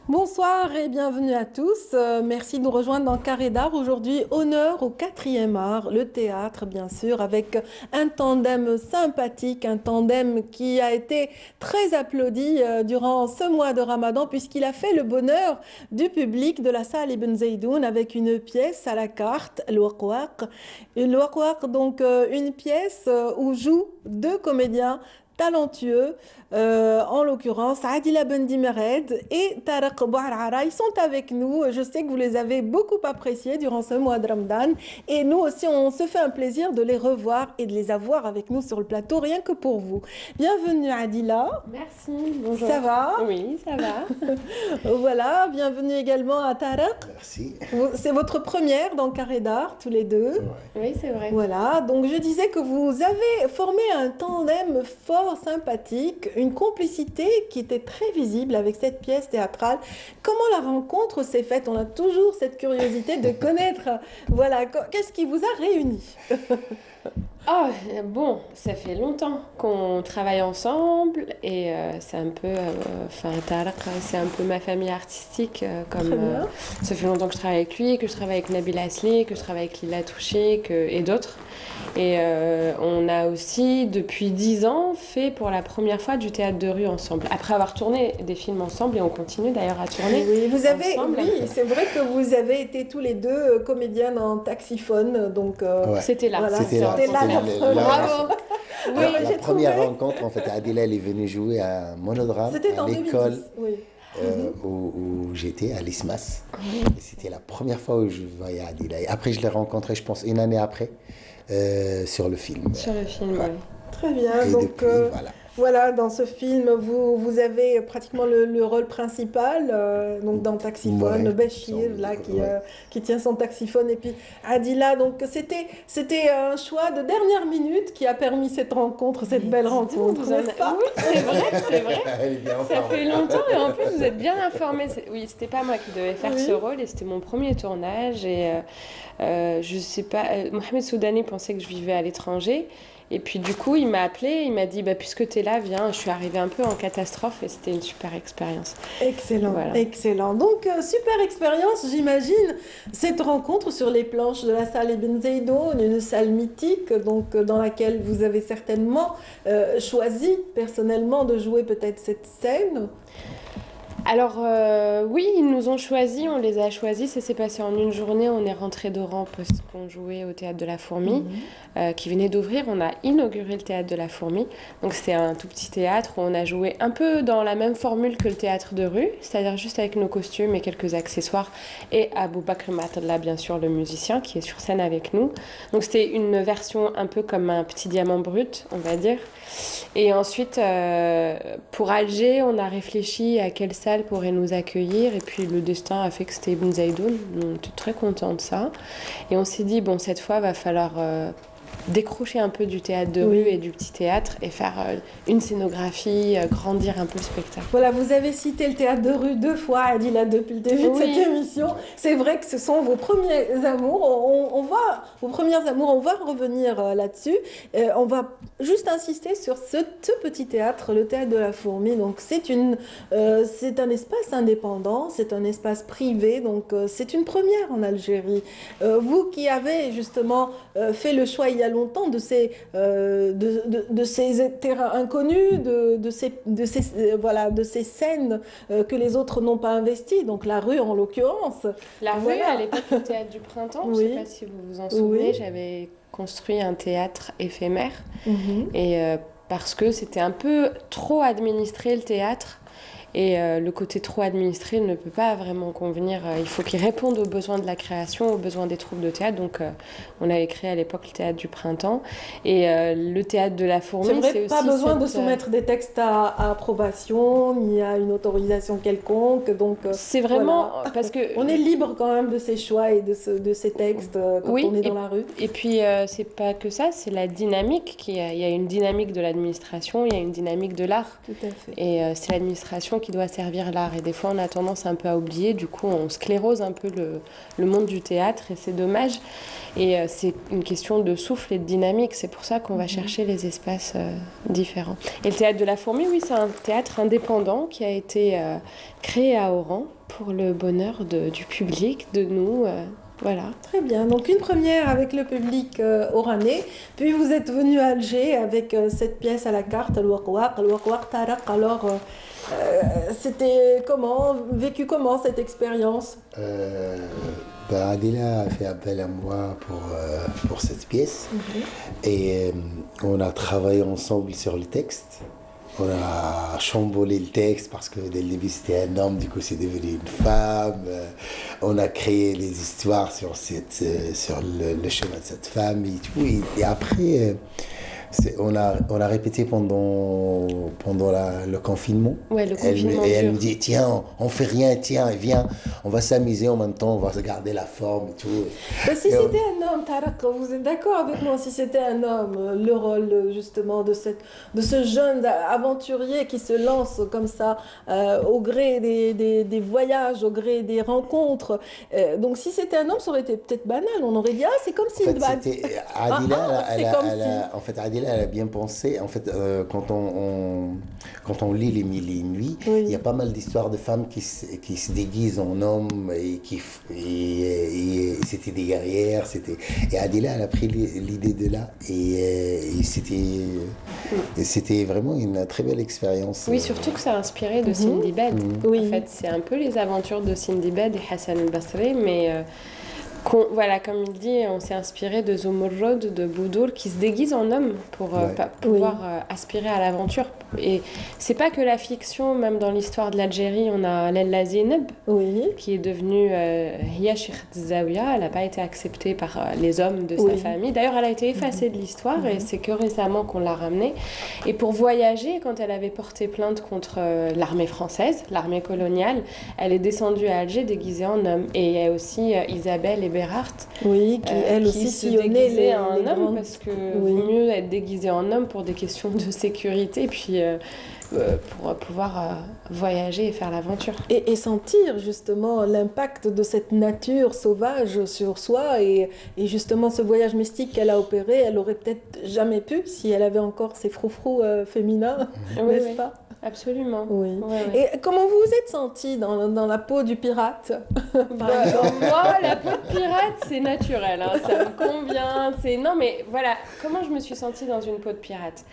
Bonsoir et bienvenue à tous. Merci de nous rejoindre dans Carré d'Art. Aujourd'hui, honneur au quatrième art, le théâtre, bien sûr, avec un tandem sympathique, un tandem qui a été très applaudi durant ce mois de Ramadan, puisqu'il a fait le bonheur du public de la salle Ibn Zaydoun avec une pièce à la carte, Al-Waqwaq. Al-Waqwaq, donc une pièce où jouent deux comédiens talentueux, en l'occurrence Adila Bendimered et Tarek Bouharara. Ils sont avec nous. Je sais que vous les avez beaucoup appréciés durant ce mois de Ramadan. Et nous aussi, on se fait un plaisir de les revoir et de les avoir avec nous sur le plateau, rien que pour vous. Bienvenue Adila. Merci, bonjour. Ça va? Oui, ça va. Voilà, bienvenue également à Tarek. Merci. C'est votre première dans Carré d'Art, tous les deux. Oui, c'est vrai. Voilà, donc je disais que vous avez formé un tandem fort sympathique, une complicité qui était très visible avec cette pièce théâtrale. Comment la rencontre s'est faite? On a toujours cette curiosité de connaître, voilà, qu'est-ce qui vous a réunis? Oh, bon, ça fait longtemps qu'on travaille ensemble et c'est un peu, enfin, Tarek, c'est un peu ma famille artistique. Très bien. Ça fait longtemps que je travaille avec lui, que je travaille avec Nabil Asli, que je travaille avec Lila Touché et d'autres. Et on a aussi, depuis 10 ans, fait pour la première fois du théâtre de rue ensemble. Après avoir tourné des films ensemble, et on continue d'ailleurs à tourner Oui, vous avez, ensemble. oui, c'est vrai que vous avez été tous les deux comédiens dans Taxiphone, donc Ouais. C'était là. voilà, C'était là. c'était là la C'était preuve. Bravo. Oui, La j'ai première trouvé. rencontre, en fait, Adila, elle est venue jouer à un monodrame C'était à en l'école 2010, oui. où j'étais, à l'ISMAS. Et c'était la première fois où je voyais Adila. Et après, je l'ai rencontré, je pense, une année après, sur le film. Sur le film, oui. Très bien. Et Donc, depuis, voilà. voilà, dans ce film, vous avez pratiquement le rôle principal, donc dans Taxiphone, Ouais, Béchir, là, ouais. qui tient son taxiphone, et puis Adila. Donc, c'était un choix de dernière minute qui a permis cette rencontre, cette Mais belle dis donc, rencontre, vous en n'est-ce pas? Oui, c'est vrai, c'est vrai. Elle est bien Ça informée. fait longtemps et en plus vous êtes bien informés. Oui, c'était pas moi qui devais faire Oui. ce rôle et c'était mon premier tournage et je sais pas, Mohamed Soudani pensait que je vivais à l'étranger et puis du coup il m'a appelé, il m'a dit bah puisque t'es là, viens. Je suis arrivée un peu en catastrophe et c'était une super expérience. Excellent, Voilà. excellent. Donc, super expérience, j'imagine, cette rencontre sur les planches de la salle Ibn Zaydoun, une salle mythique, donc dans laquelle vous avez certainement choisi personnellement de jouer peut-être cette scène. Alors oui, ils nous ont choisis, on les a choisis, ça s'est passé en une journée, on est rentré d'Oran parce qu'on jouait au Théâtre de la Fourmi, qui venait d'ouvrir, on a inauguré le Théâtre de la Fourmi, donc c'était un tout petit théâtre où on a joué un peu dans la même formule que le théâtre de rue, c'est-à-dire juste avec nos costumes et quelques accessoires, et Abou Bakr Matalla, bien sûr, le musicien, qui est sur scène avec nous. Donc c'était une version un peu comme un petit diamant brut, on va dire. Et ensuite, pour Alger, on a réfléchi à quelle salle pourrait nous accueillir. Et puis le destin a fait que c'était Ibn Zaydoun. On était très contents de ça. Et on s'est dit, bon, cette fois, va falloir décrocher un peu du théâtre de rue Oui. et du petit théâtre et faire une scénographie, grandir un peu le spectacle. Voilà, vous avez cité le théâtre de rue deux fois, Adila, depuis le début de Oui. cette émission. C'est vrai que ce sont vos premiers amours. Vos premières amours, on va revenir là-dessus. On va juste insister sur ce petit théâtre, le théâtre de la Fourmi. Donc, c'est un espace indépendant, c'est un espace privé. Donc, c'est une première en Algérie. Vous qui avez justement fait le choix il y a longtemps de ces terrains inconnus, voilà, de ces scènes que les autres n'ont pas investies, donc la rue en l'occurrence. La rue, Voilà. à l'époque du théâtre du printemps, je ne Oui. sais pas si vous vous en souvenez, Oui. j'avais construit un théâtre éphémère. Mhm. Et parce que c'était un peu trop administré le théâtre. Et le côté trop administré ne peut pas vraiment convenir. Il faut qu'il réponde aux besoins de la création, aux besoins des troupes de théâtre. Donc on avait créé à l'époque le théâtre du printemps. Et le théâtre de la C'est Fourmi, vrai, c'est pas aussi besoin de cette, soumettre des textes à approbation, ni à une autorisation quelconque. Donc, c'est vraiment voilà. parce que On est libre quand même de ses choix et de ses textes quand oui, on est dans la rue. et puis c'est pas que ça, c'est la dynamique. Il y a une dynamique de l'administration, il y a une dynamique de l'art. Tout à fait. Et c'est l'administration fonction qui doit servir l'art. Et des fois, on a tendance un peu à oublier. Du coup, on sclérose un peu le monde du théâtre et c'est dommage. Et c'est une question de souffle et de dynamique. C'est pour ça qu'on va chercher les espaces différents. Et le théâtre de la Fourmi, oui, c'est un théâtre indépendant qui a été créé à Oran pour le bonheur du public, de nous. Voilà. Très bien. Donc une première avec le public oranais. Puis vous êtes venu à Alger avec cette pièce à la carte, Al-Waqwaq Taraq. Alors, c'était comment, vécu comment cette expérience? Adila a fait appel à moi pour cette pièce. Et on a travaillé ensemble sur le texte. On a chamboulé le texte parce que dès le début c'était un homme, du coup c'est devenu une femme. On a créé les histoires sur le chemin de cette femme et tout. Et après, on a répété pendant le confinement. Ouais, le confinement. Elle me dit, tiens, on fait rien, tiens, viens, on va s'amuser en même temps, on va se garder la forme et tout. Si c'était un homme, Taraq, vous êtes d'accord avec moi, si c'était un homme, le rôle justement de ce jeune aventurier qui se lance comme ça au gré des voyages, au gré des rencontres. Donc si c'était un homme, ça aurait été peut-être banal. On aurait dit, c'est comme si... En fait, Adila, elle a bien pensé. En fait, quand on lit Les Mille et Une Nuits, il y a pas mal d'histoires de femmes qui se déguisent en hommes et c'était des guerrières. Et Adila, elle a pris l'idée de là. Et c'était vraiment une très belle expérience. Oui, surtout que ça a inspiré de Sindibad. Oui. En fait, c'est un peu les aventures de Sindibad et Hassan al-Basri, mais... voilà, comme il dit, on s'est inspiré de Zumurrud, de Boudour, qui se déguisent en hommes pour pouvoir aspirer à l'aventure. Et c'est pas que la fiction, même dans l'histoire de l'Algérie, on a Lella Zineb, qui est devenue Hiya Sheikh Zawiya. Elle n'a pas été acceptée par les hommes de sa famille. D'ailleurs, elle a été effacée de l'histoire et c'est que récemment qu'on l'a ramenée. Et pour voyager, quand elle avait porté plainte contre l'armée française, l'armée coloniale, elle est descendue à Alger déguisée en homme. Et il y a aussi Isabelle et Berhardt, qui elle aussi se déguisait en homme grandes... parce que vaut mieux être déguisé en homme pour des questions de sécurité et puis pour pouvoir voyager et faire l'aventure. Et sentir justement l'impact de cette nature sauvage sur soi et justement ce voyage mystique qu'elle a opéré, elle aurait peut-être jamais pu si elle avait encore ses froufrous féminins, n'est-ce pas? Absolument. Oui. Et comment vous vous êtes sentie dans la peau du pirate, par exemple? Moi, la peau de pirate, c'est naturel, hein, ça me convient. Non, mais voilà, comment je me suis sentie dans une peau de pirate?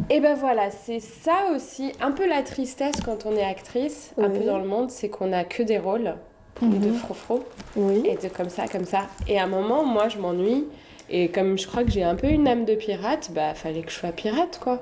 Et ben voilà, c'est ça aussi, un peu la tristesse quand on est actrice, un peu dans le monde, c'est qu'on n'a que des rôles de froufrou, et de comme ça. Et à un moment, moi, je m'ennuie. Et comme je crois que j'ai un peu une âme de pirate, fallait que je sois pirate, quoi.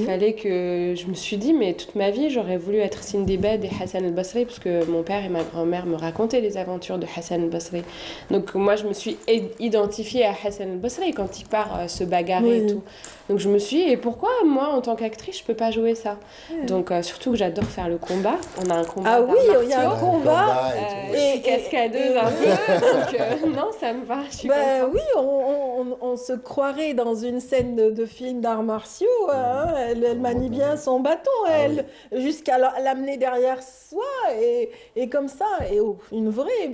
Fallait que... Je me suis dit, mais toute ma vie, j'aurais voulu être Sindibad et Hassan al-Basri, parce que mon père et ma grand-mère me racontaient les aventures de Hassan al-Basri. Donc moi, je me suis identifiée à Hassan al-Basri quand il part se bagarrer et tout. Donc je me suis dit, et pourquoi moi, en tant qu'actrice, je peux pas jouer ça? Donc surtout que j'adore faire le combat. On a un combat d'arts martiaux. Il y a un combat. Je suis cascadeuse un peu, donc non, ça me va, je suis contente. Oui, on se croirait dans une scène de film d'arts martiaux. Hein. Elle manie bien son bâton, jusqu'à l'amener derrière soi et comme ça. Et une vraie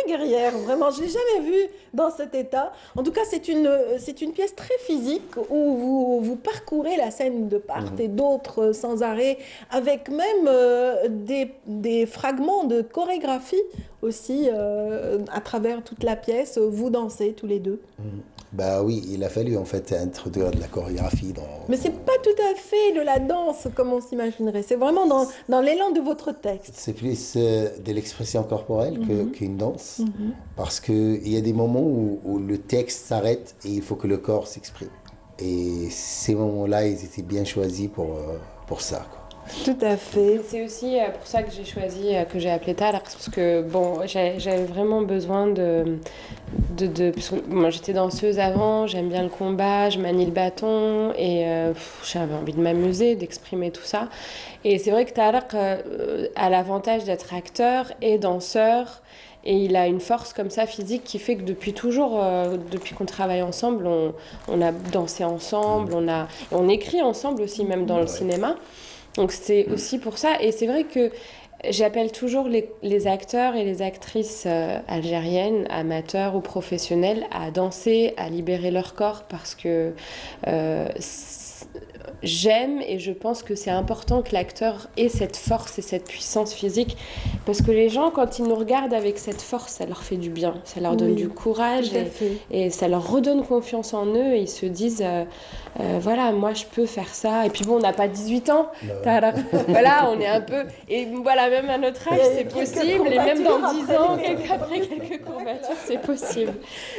guerrière. Vraiment, je l'ai jamais vue dans cet état. En tout cas, c'est une pièce très physique où vous parcourez la scène de part et d'autre sans arrêt, avec même des fragments de chorégraphie aussi à travers toute la pièce. Vous dansez tous les deux. Oui, il a fallu en fait introduire de la chorégraphie dans... Mais c'est pas tout à fait de la danse comme on s'imaginerait. C'est vraiment dans l'élan de votre texte. C'est plus de l'expression corporelle qu'une danse. Parce qu'il y a des moments où le texte s'arrête et il faut que le corps s'exprime. Et ces moments-là, ils étaient bien choisis pour ça, quoi. Tout à fait. C'est aussi pour ça que j'ai choisi, que j'ai appelé Taraq, parce que j'avais vraiment besoin parce que moi j'étais danseuse avant, j'aime bien le combat, je manie le bâton et j'avais envie de m'amuser, d'exprimer tout ça. Et c'est vrai que Taraq a l'avantage d'être acteur et danseur. Et il a une force comme ça physique qui fait que depuis toujours, depuis qu'on travaille ensemble, on a dansé ensemble, on écrit ensemble aussi, même dans le cinéma. Donc c'est aussi pour ça. Et c'est vrai que j'appelle toujours les acteurs et les actrices algériennes, amateurs ou professionnels, à danser, à libérer leur corps parce que j'aime et je pense que c'est important que l'acteur ait cette force et cette puissance physique parce que les gens, quand ils nous regardent avec cette force, ça leur fait du bien, ça leur donne du courage et ça leur redonne confiance en eux et ils se disent voilà, moi je peux faire ça. Et puis bon, on n'a pas 18 ans, voilà, on est un peu. Et voilà, même à notre âge, c'est possible. Et même dans 10 ans, après quelques courbatures, c'est possible.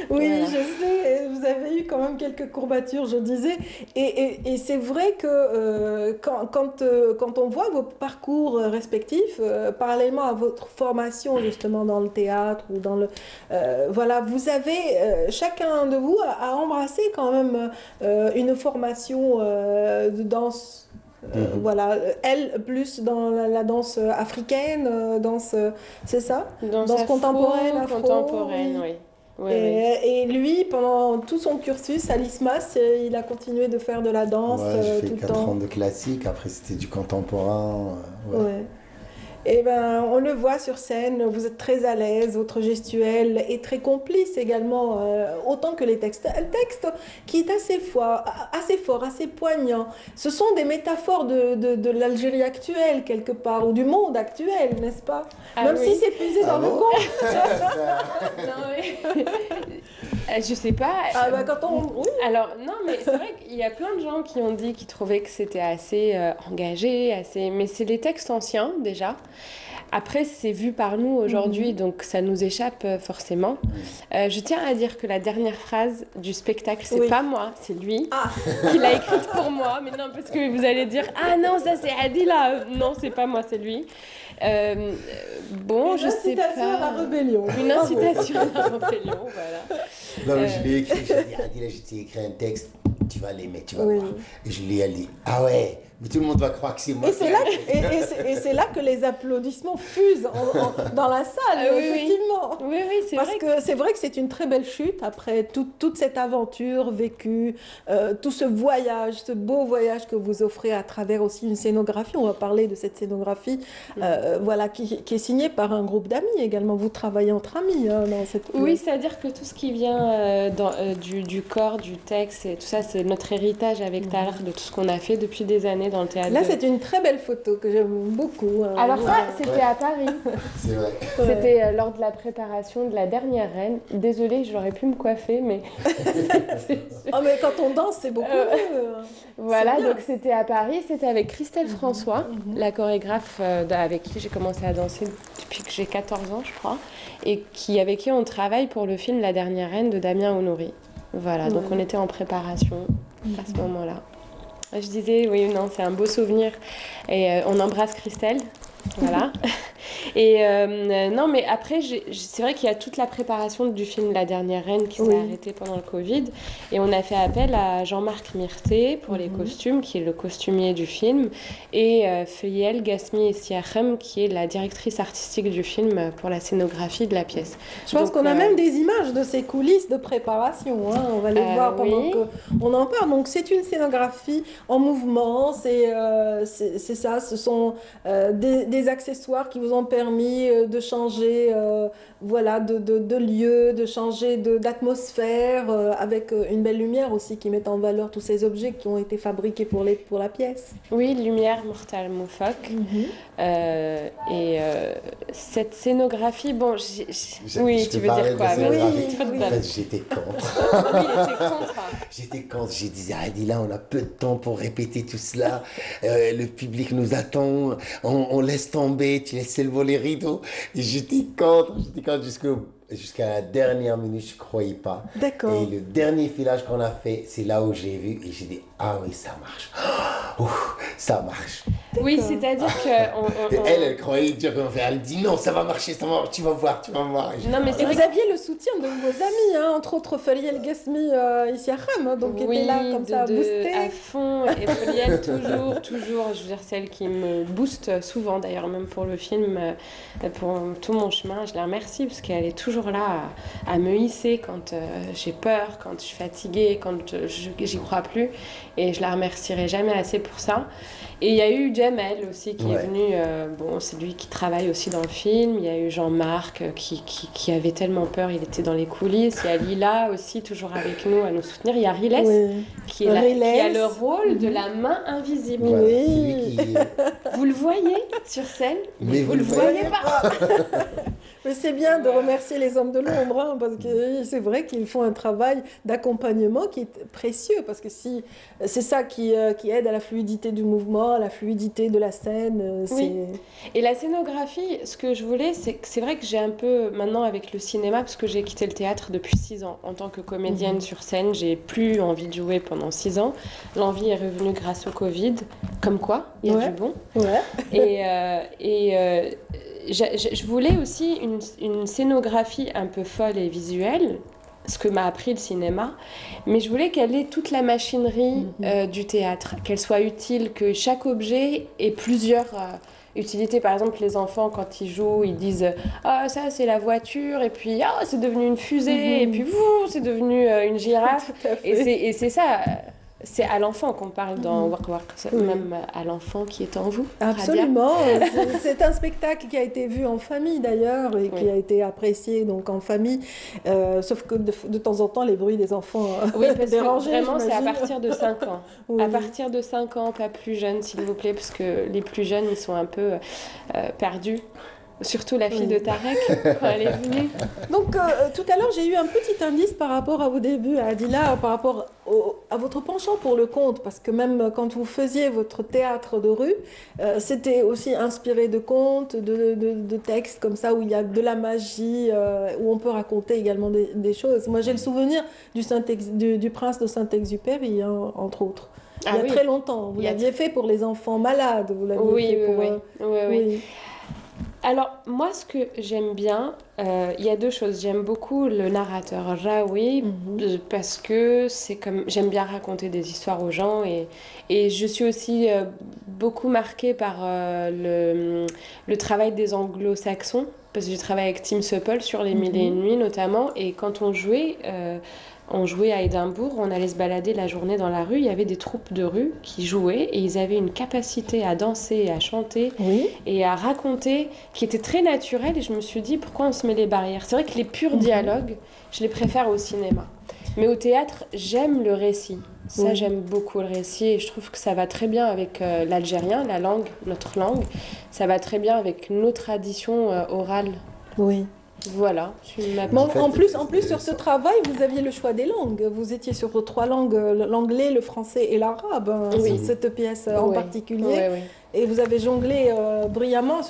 Oui, voilà. Je sais, vous avez eu quand même quelques courbatures, je disais. Et c'est vrai que quand on voit vos parcours respectifs, parallèlement à votre formation justement dans le théâtre ou dans le. Voilà, vous avez, chacun de vous a embrassé quand même une formation de danse. Voilà, elle plus dans la danse africaine, danse, c'est ça? Danse contemporaine, oui. Oui, et lui, pendant tout son cursus à l'ISMAS, il a continué de faire de la danse j'ai fait tout le 4 temps. ans de classique, après c'était du contemporain. Ouais. Et ben, on le voit sur scène, vous êtes très à l'aise, votre gestuelle est très complice également, autant que les textes. Un texte qui est assez fort, assez poignant. Ce sont des métaphores de l'Algérie actuelle, quelque part, ou du monde actuel, n'est-ce pas? Même si c'est puisé dans le conte. Je sais pas. Oui. Alors, non, mais c'est vrai qu'il y a plein de gens qui ont dit qu'ils trouvaient que c'était assez engagé, mais c'est les textes anciens, déjà. Après, c'est vu par nous aujourd'hui, donc ça nous échappe forcément. Je tiens à dire que la dernière phrase du spectacle, c'est pas moi, c'est lui qui l'a écrite pour moi. Mais non, parce que vous allez dire « Ah non, ça c'est Adila !» Non, c'est pas moi, c'est lui. Bon, je sais pas. Une incitation à la rébellion. Une incitation à la rébellion, voilà. Non, mais je lui ai écrit, j'ai dit, Adila, je t'ai écrit un texte, tu vas l'aimer, tu vas voir. Et je lui ai dit, ah ouais, mais tout le monde va croire que c'est moi. Et c'est là que les applaudissements fusent dans la salle, effectivement. Oui, c'est vrai. Parce que c'est vrai que c'est une très belle chute après toute cette aventure vécue, tout ce voyage, ce beau voyage que vous offrez à travers aussi une scénographie. On va parler de cette scénographie, voilà, qui est signée par un groupe d'amis également. Vous travaillez entre amis dans cette. Oui, c'est-à-dire que tout ce qui vient du corps, du texte et tout ça, c'est notre héritage avec Tahar de tout ce qu'on a fait depuis des années dans le théâtre. Là, c'est une très belle photo que j'aime beaucoup. Alors ça, c'était à Paris. C'est vrai. C'était lors de la préparation de la dernière reine. Désolée, j'aurais pu me coiffer, mais... mais quand on danse, c'est beaucoup mieux. Voilà, donc c'était à Paris. C'était avec Christelle François, la chorégraphe avec qui j'ai commencé à danser depuis que j'ai 14 ans, je crois, et avec qui on travaille pour le film La dernière reine de Damien Honoré. Voilà, donc on était en préparation à ce moment-là. Je disais, oui, non, c'est un beau souvenir. Et on embrasse Christelle. Voilà. Et non, mais après, c'est vrai qu'il y a toute la préparation du film La Dernière Reine qui s'est arrêtée pendant le Covid. Et on a fait appel à Jean-Marc Myrté pour les costumes, qui est le costumier du film, et Feuillel Gasmi Essiachem, qui est la directrice artistique du film pour la scénographie de la pièce. Je pense qu'on a même des images de ces coulisses de préparation. Hein. On va les voir pendant qu'on en parle. Donc, c'est une scénographie en mouvement. C'est ça. Ce sont des accessoires qui vous ont permis de changer voilà, de lieu, de changer d'atmosphère, avec une belle lumière aussi qui met en valeur tous ces objets qui ont été fabriqués pour la pièce. Oui, lumière Mortal Moufok. Cette scénographie, bon, oui, tu veux dire quoi? En fait, j'étais contre. Oui, il était contre. J'étais contre. J'ai dit, Adila, on a peu de temps pour répéter tout cela. Le public nous attend. On laisse tomber. Tu laisses le voler rideau. Et j'étais contre jusqu'à la dernière minute, je ne croyais pas. D'accord. Et le dernier filage qu'on a fait, c'est là où j'ai vu et j'ai dit, ah oui, ça marche. Ça marche. Oui, c'est-à-dire que... Elle croyait dire qu'on fait. Elle dit non, ça va marcher, tu vas voir. Non, mais vous aviez le soutien de vos amis, hein, entre autres Feuillel Gasmi Essiachem, donc qui était là comme ça à booster. À fond, et Feuillel toujours, je veux dire, celle qui me booste souvent, d'ailleurs, même pour le film, pour tout mon chemin, je la remercie parce qu'elle est toujours là à me hisser quand j'ai peur, quand je suis fatiguée, quand j'y crois plus, et je la remercierai jamais assez pour ça. Et il y a eu Jamel aussi qui est venu, bon, c'est lui qui travaille aussi dans le film. Il y a eu Jean-Marc qui avait tellement peur, il était dans les coulisses. Il y a Lila aussi, toujours avec nous à nous soutenir. Il y a Riles qui a le rôle de la main invisible. Voilà, c'est lui qui... Vous le voyez sur scène, mais vous le voyez pas. Mais c'est bien de remercier les hommes de l'ombre, hein, parce que c'est vrai qu'ils font un travail d'accompagnement qui est précieux, parce que si, c'est ça qui aide à la fluidité du mouvement, à la fluidité de la scène. Oui. Et la scénographie, ce que je voulais, c'est vrai que j'ai un peu, maintenant avec le cinéma, parce que j'ai quitté le théâtre depuis 6 ans. En tant que comédienne sur scène, j'ai plus envie de jouer pendant 6 ans. L'envie est revenue grâce au Covid. Comme quoi, il y a du bon. Je voulais aussi une scénographie un peu folle et visuelle, ce que m'a appris le cinéma, mais je voulais qu'elle ait toute la machinerie du théâtre, qu'elle soit utile, que chaque objet ait plusieurs utilités. Par exemple, les enfants, quand ils jouent, ils disent « Ah, ça, c'est la voiture », et puis « Ah, c'est devenu une fusée », et puis « c'est devenu une girafe ». Et c'est ça... C'est à l'enfant qu'on parle dans Wak Wak, même à l'enfant qui est en vous. Absolument. C'est un spectacle qui a été vu en famille d'ailleurs et qui a été apprécié donc en famille. Sauf que de temps en temps, les bruits des enfants dérangent. Vraiment, c'est à partir de 5 ans. À partir de 5 ans, pas plus jeunes, s'il vous plaît, parce que les plus jeunes, ils sont un peu perdus. Surtout la fille de Tarek, quand elle est venue. Donc, tout à l'heure, j'ai eu un petit indice par rapport à vos débuts, à Adila, par rapport à votre penchant pour le conte, parce que même quand vous faisiez votre théâtre de rue, c'était aussi inspiré de contes, de textes comme ça, où il y a de la magie, où on peut raconter également des choses. Moi, j'ai le souvenir du Prince de Saint-Exupéry, hein, entre autres. Il y a très longtemps. Vous l'aviez fait pour les enfants malades. Vous l'aviez fait pour... Oui. Alors, moi, ce que j'aime bien, il y a 2 choses. J'aime beaucoup le narrateur Raoui, parce que j'aime bien raconter des histoires aux gens, et je suis aussi beaucoup marquée par le travail des anglo-saxons, parce que je travaille avec Tim Supple sur Les Mille et Une Nuits notamment, et quand on jouait à Édimbourg, on allait se balader la journée dans la rue, il y avait des troupes de rue qui jouaient et ils avaient une capacité à danser, à chanter et à raconter qui était très naturelle, et je me suis dit pourquoi on se met les barrières. C'est vrai que les purs dialogues, je les préfère au cinéma. Mais au théâtre, j'aime le récit. Ça, j'aime beaucoup le récit et je trouve que ça va très bien avec l'algérien, la langue, notre langue. Ça va très bien avec nos traditions orales. Oui. Voilà. En plus, sur ce travail, vous aviez le choix des langues. Vous étiez sur 3 langues, l'anglais, le français et l'arabe, sur cette pièce en particulier. Et vous avez jonglé brillamment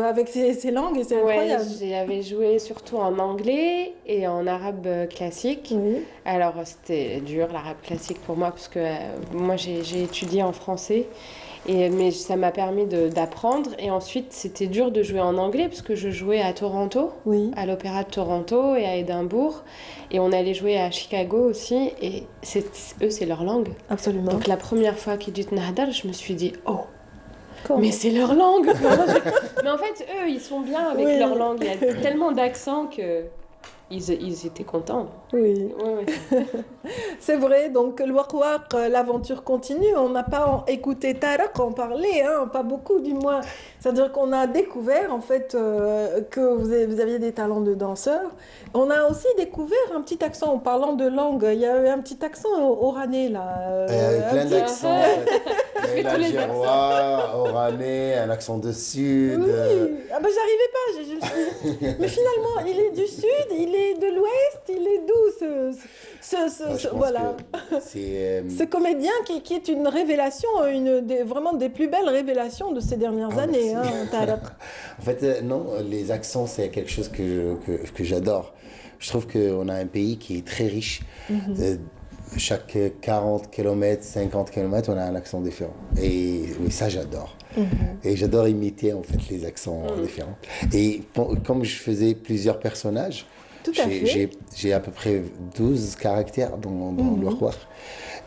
avec ces langues et c'est incroyable. J'avais joué surtout en anglais et en arabe classique. Alors, c'était dur, l'arabe classique pour moi, parce que moi, j'ai étudié en français. Mais ça m'a permis d'apprendre. Et ensuite, c'était dur de jouer en anglais parce que je jouais à Toronto, à l'Opéra de Toronto et à Édimbourg. Et on allait jouer à Chicago aussi. Et eux, c'est leur langue. Absolument. Donc la première fois qu'ils disent Nahdar, je me suis dit, oh, mais c'est leur langue. Mais en fait, eux, ils sont bien avec leur langue. Il y a tellement d'accents que... Ils étaient contents. Oui. C'est vrai, donc le Wak Wak, l'aventure continue. On n'a pas écouté Tarek en parler, hein, pas beaucoup du moins. C'est-à-dire qu'on a découvert en fait que vous aviez des talents de danseur. On a aussi découvert un petit accent en parlant de langue. Il y a eu un petit accent oranais là. Il y a eu plein d'accents. Il y a eu l'algérois, oranais, un accent de sud. Oui, j'arrivais pas. Mais finalement, il est du sud, il est de l'ouest, il est d'où voilà. Ce comédien qui est une révélation, vraiment des plus belles révélations de ces dernières années. Hein, en fait, non, les accents, c'est quelque chose que j'adore. Je trouve qu'on a un pays qui est très riche. Chaque 40 km, 50 km, on a un accent différent. Et oui, ça, j'adore. Et j'adore imiter, en fait, les accents différents. Et comme je faisais plusieurs personnages, j'ai à peu près 12 caractères dans le Wak Wak.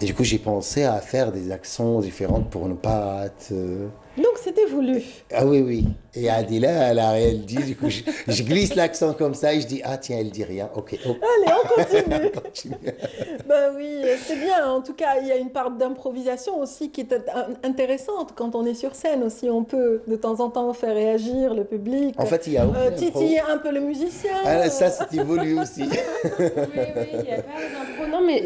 Et du coup, j'ai pensé à faire des accents différents pour ne pas être... Donc c'était voulu. Ah oui, oui. Et Adila, elle dit, du coup, je glisse l'accent comme ça et je dis, ah tiens, elle dit rien. Ok, hop. Allez, on continue. On continue. Ben oui, c'est bien. En tout cas, il y a une part d'improvisation aussi qui est intéressante quand on est sur scène aussi. On peut de temps en temps faire réagir le public, En fait, il y a aucune impro. titiller un peu le musicien. Ah, ça, c'était voulu aussi. Oui, oui, il n'y a pas d'impro. Non, mais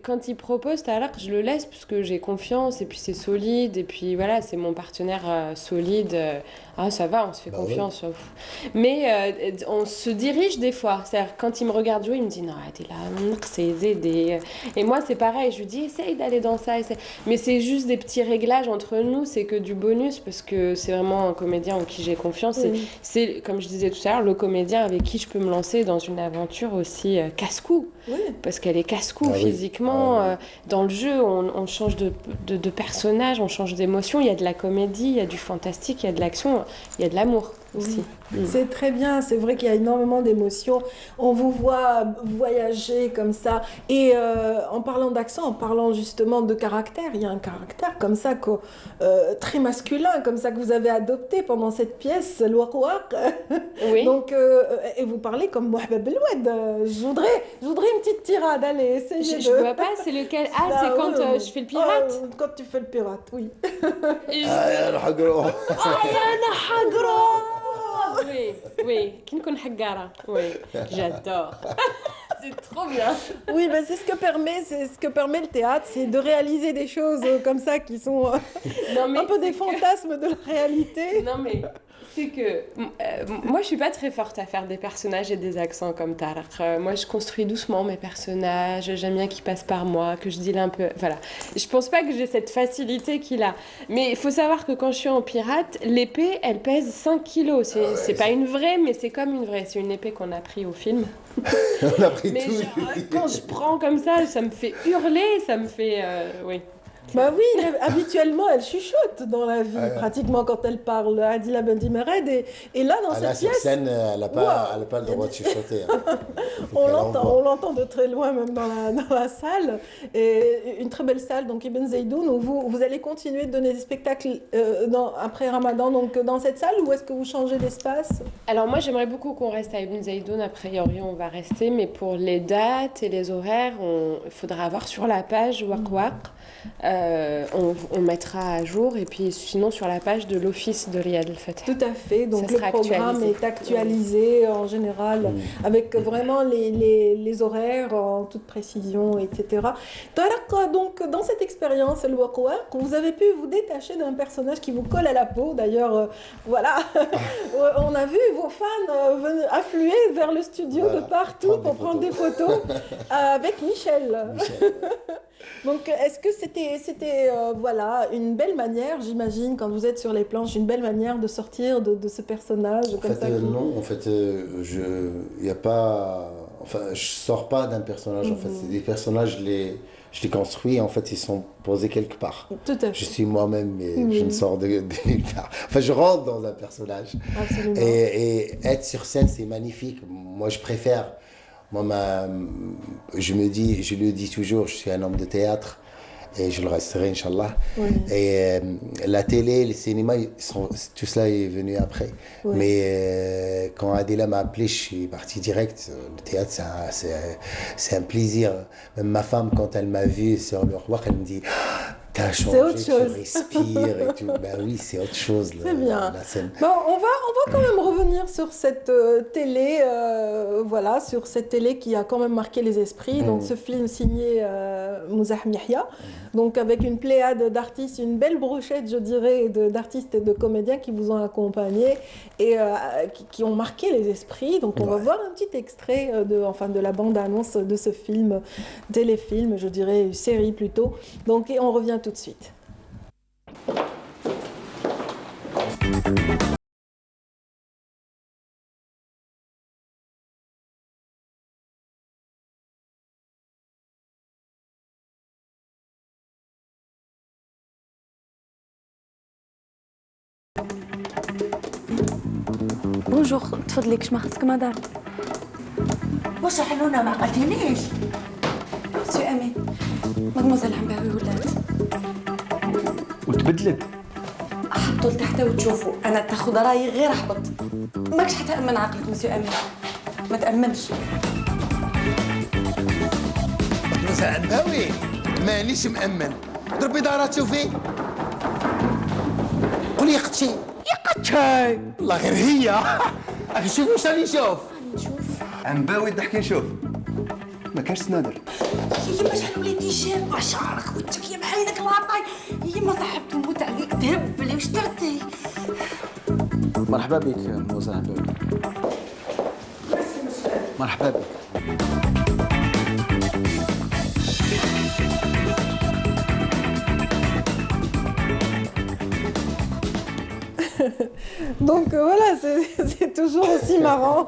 quand il propose, t'as l'air que je le laisse parce que j'ai confiance et puis c'est solide et puis voilà, c'est mon partenaire solide. Ah, ça va, on se fait Bah confiance. Mais on se dirige des fois. C'est-à-dire, quand il me regarde jouer, il me dit non, t'es là, c'est aider. Et moi, c'est pareil, je lui dis essaye d'aller dans ça. Essaye. Mais c'est juste des petits réglages entre nous, c'est que du bonus parce que c'est vraiment un comédien en qui j'ai confiance. Oui. C'est, comme je disais tout à l'heure, le comédien avec qui je peux me lancer dans une aventure aussi casse-cou. Oui. Parce qu'elle est casse-cou Ah oui. physiquement. Ah oui. Dans le jeu, on change de personnage, on change d'émotion. Il y a de la comédie, il y a du fantastique, il y a de l'action, il y a de l'amour aussi. C'est très bien, c'est vrai qu'il y a énormément d'émotions. On vous voit voyager comme ça. Et en parlant d'accent, en parlant justement de caractère, il y a un caractère comme ça, très masculin, comme ça que vous avez adopté pendant cette pièce, le Waqwaq. Oui. Donc, et vous parlez comme Mohamed Beloued. Je voudrais une petite tirade, allez, essayez Je de... vois pas, c'est lequel? Ah, Ah, c'est quand oui. je fais le pirate. Quand tu fais le pirate, oui. Et je- Ah, يا الحقرو. Oui, oui. Qui ne connaît Haggara. Oui, j'adore. C'est trop bien. Oui, ben c'est ce que permet le théâtre, c'est de réaliser des choses comme ça qui sont Non, mais un peu des c'est que- fantasmes de la réalité. Non, mais c'est que moi, je suis pas très forte à faire des personnages et des accents comme Tarek. Moi, je construis doucement mes personnages. J'aime bien qu'ils passent par moi, que je dise un peu. Voilà. Je pense pas que j'ai cette facilité qu'il a. Mais il faut savoir que quand je suis en pirate, l'épée, elle pèse 5 kilos. C'est pas une vraie, mais c'est comme une vraie. C'est une épée qu'on a pris au film. On a pris Mais tout. genre, quand je prends comme ça me fait hurler, ça me fait. Oui. Bah oui, habituellement elle chuchote dans la vie, Ouais. pratiquement quand elle parle, Adila Bendimered. Et là, dans Ah, là, cette sur pièce, scène, elle n'a Waouh. pas le droit de chuchoter. Hein. Faut on qu'elle l'entend, envoie. on l'entend de très loin, même dans la salle. Et une très belle salle, donc Ibn Zaydoun, où vous allez continuer de donner des spectacles après Ramadan, donc dans cette salle, ou est-ce que vous changez d'espace? Alors moi j'aimerais beaucoup qu'on reste à Ibn Zaïdoun, a priori on va rester, mais pour les dates et les horaires, il faudra avoir sur la page Waqwaq, on mettra à jour, et puis sinon sur la page de l'office de Riyad al-Fatah. Tout à fait, donc Ça le sera programme actualisé. est actualisé en général avec vraiment les horaires en toute précision, etc. Tarek, donc dans cette expérience, le Waqwaq, vous avez pu vous détacher d'un personnage qui vous colle à la peau. D'ailleurs, voilà, on a vu vos fans affluer vers le studio Voilà, de partout pour prendre des photos avec Michel. Michel. Donc, est-ce que c'était voilà, une belle manière, j'imagine, quand vous êtes sur les planches, une belle manière de sortir de ce personnage En comme fait, ça non, en fait, y a pas. Enfin, je sors pas d'un personnage. En fait, c'est des personnages, je les construis. En fait, ils sont posés quelque part. Tout à Je fait, suis moi-même, mais je ne sors de nulle part. Enfin, je rentre dans un personnage. absolument. Et être sur scène, c'est magnifique. Moi, je préfère. Moi, je me dis, je le dis toujours, je suis un homme de théâtre et je le resterai, Inch'Allah. Oui. Et la télé, le cinéma, tout cela est venu après. Oui. Mais quand Adila m'a appelé, je suis parti direct. Le théâtre, c'est un plaisir. Même ma femme, quand elle m'a vu sur le roi, elle me dit, t'as changé, autre tu chose. respires et tout. Ben oui, c'est autre chose. C'est bien. La scène. Bon, on va quand même revenir sur cette télé, voilà, sur cette télé qui a quand même marqué les esprits. Donc, ce film signé Mouzaham Yahya, donc avec une pléiade d'artistes, une belle brochette, je dirais, d'artistes et de comédiens qui vous ont accompagné et qui ont marqué les esprits. Donc, on va voir un petit extrait de la bande-annonce de ce film, téléfilm, je dirais, série plutôt. Donc, et on revient tout de suite. بونجور تفضلي كش ما خصك مدام واش حنونة ما عقلتينيش؟ سي امين مدموزيل عنباوي ولات وتبدلت. حطوا لتحت وتشوفوا انا تاخذ رايي غير احبط. ماكش حتامن عقلك مسيو امين، ما تامنش. مدموزيل عنباوي مانيش مأمن. ضربي دارات شوفي. قولي يا قتشي. يا قتشي والله غير هي. راك شوفي واش راني نشوف. عنباوي ضحكي نشوف. ما كانش سنادر. يا ما شحال وليتي شابه شعرك وانتك يا بحال داك العطاي. يا ما صاحب تموت عليك تهبلي واش درتي؟ مرحبا بك مدموزيل عنباوي. مرحبا بك. Donc voilà, c'est toujours aussi marrant.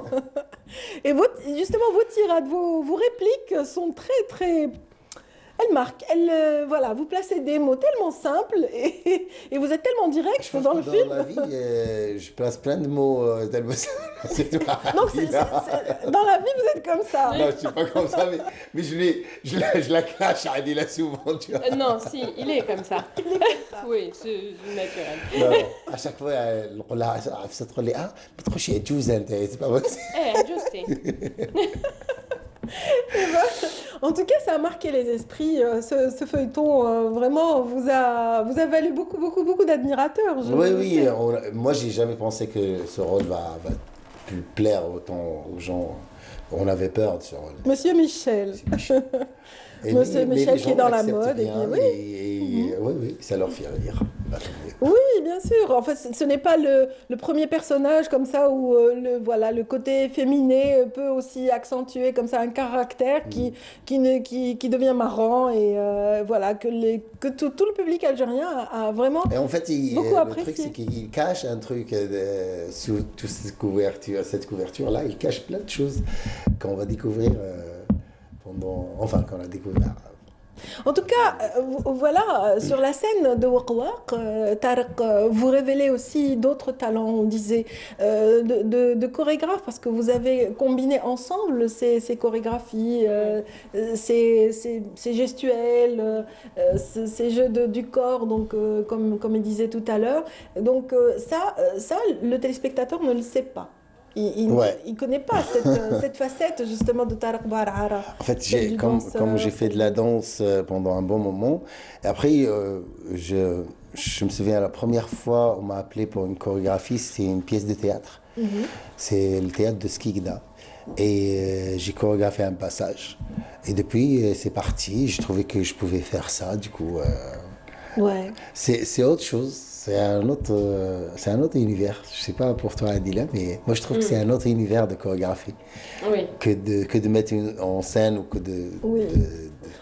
Et justement, vos tirades, vos répliques sont très, très... Elles marquent. Voilà, vous placez des mots tellement simples et vous êtes tellement direct dans le film. Dans la vie, je place plein de mots tellement simples. Donc, dans la vie, vous êtes comme ça. Non, je ne suis pas comme ça, mais je la clash à Adila souvent, tu vois. Non, si, il est comme ça. Oui, c'est naturel. Non, à chaque fois, نقول لها عفسة تقول لي ما تخشي عجوزة أنت، c'est pas possible. Ajusté. En tout cas, ça a marqué les esprits. Ce feuilleton, vraiment, vous a valu beaucoup d'admirateurs. Oui, moi, j'ai jamais pensé que ce rôle va plaire autant aux gens. On avait peur de ce rôle. Monsieur Michel. Monsieur Michel qui est dans la mode. Oui, ça leur fait rire. Oui, bien sûr. En fait, ce n'est pas le premier personnage comme ça où le côté féminin peut aussi accentuer comme ça un caractère qui devient marrant et voilà que tout le public algérien a vraiment et en fait, beaucoup le apprécié. truc, c'est qu'il cache un truc sous toute cette couverture-là. Il cache plein de choses qu'on va découvrir qu'on a découvert. En tout cas, voilà, sur la scène de Waq Waq, Tarek, vous révélez aussi d'autres talents, on disait, de chorégraphe, parce que vous avez combiné ensemble ces chorégraphies, ces gestuels, ces jeux du corps, donc, comme il disait tout à l'heure. Donc ça, le téléspectateur ne le sait pas. Il ne connaît pas cette facette justement de Tarek Barara. En fait, comme j'ai fait de la danse pendant un bon moment, et après, je me souviens la première fois on m'a appelé pour une chorégraphie, c'était une pièce de théâtre. C'est le théâtre de Skikda. Et j'ai chorégraphié un passage. Et depuis, c'est parti. Je trouvais que je pouvais faire ça. Du coup, c'est autre chose. C'est un autre univers. Je sais pas pour toi, Adila, mais moi je trouve que c'est un autre univers de chorégraphie. Oui. Que de mettre en scène ou que de. Oui.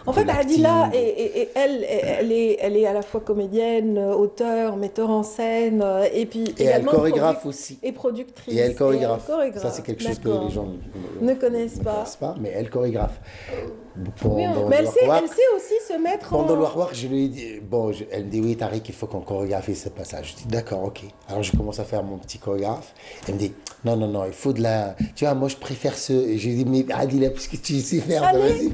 En fait, Adila, elle est à la fois comédienne, auteure, metteur en scène, et puis également elle chorégraphe aussi. Et productrice. Et elle chorégraphe. Ça, c'est quelque chose que les gens ne connaissent pas. Mais elle chorégraphe. Mais elle sait aussi se mettre Pendant le Waq Waq, je lui ai dit, elle me dit oui, Tariq, il faut qu'on chorégraphie ce passage. Je dis d'accord, ok. Alors je commence à faire mon petit chorégraphe. Elle me dit non, il faut de la. Tu vois, moi je préfère ce. Et je lui ai dit, mais Adila, parce que tu sais faire, allez, vas-y.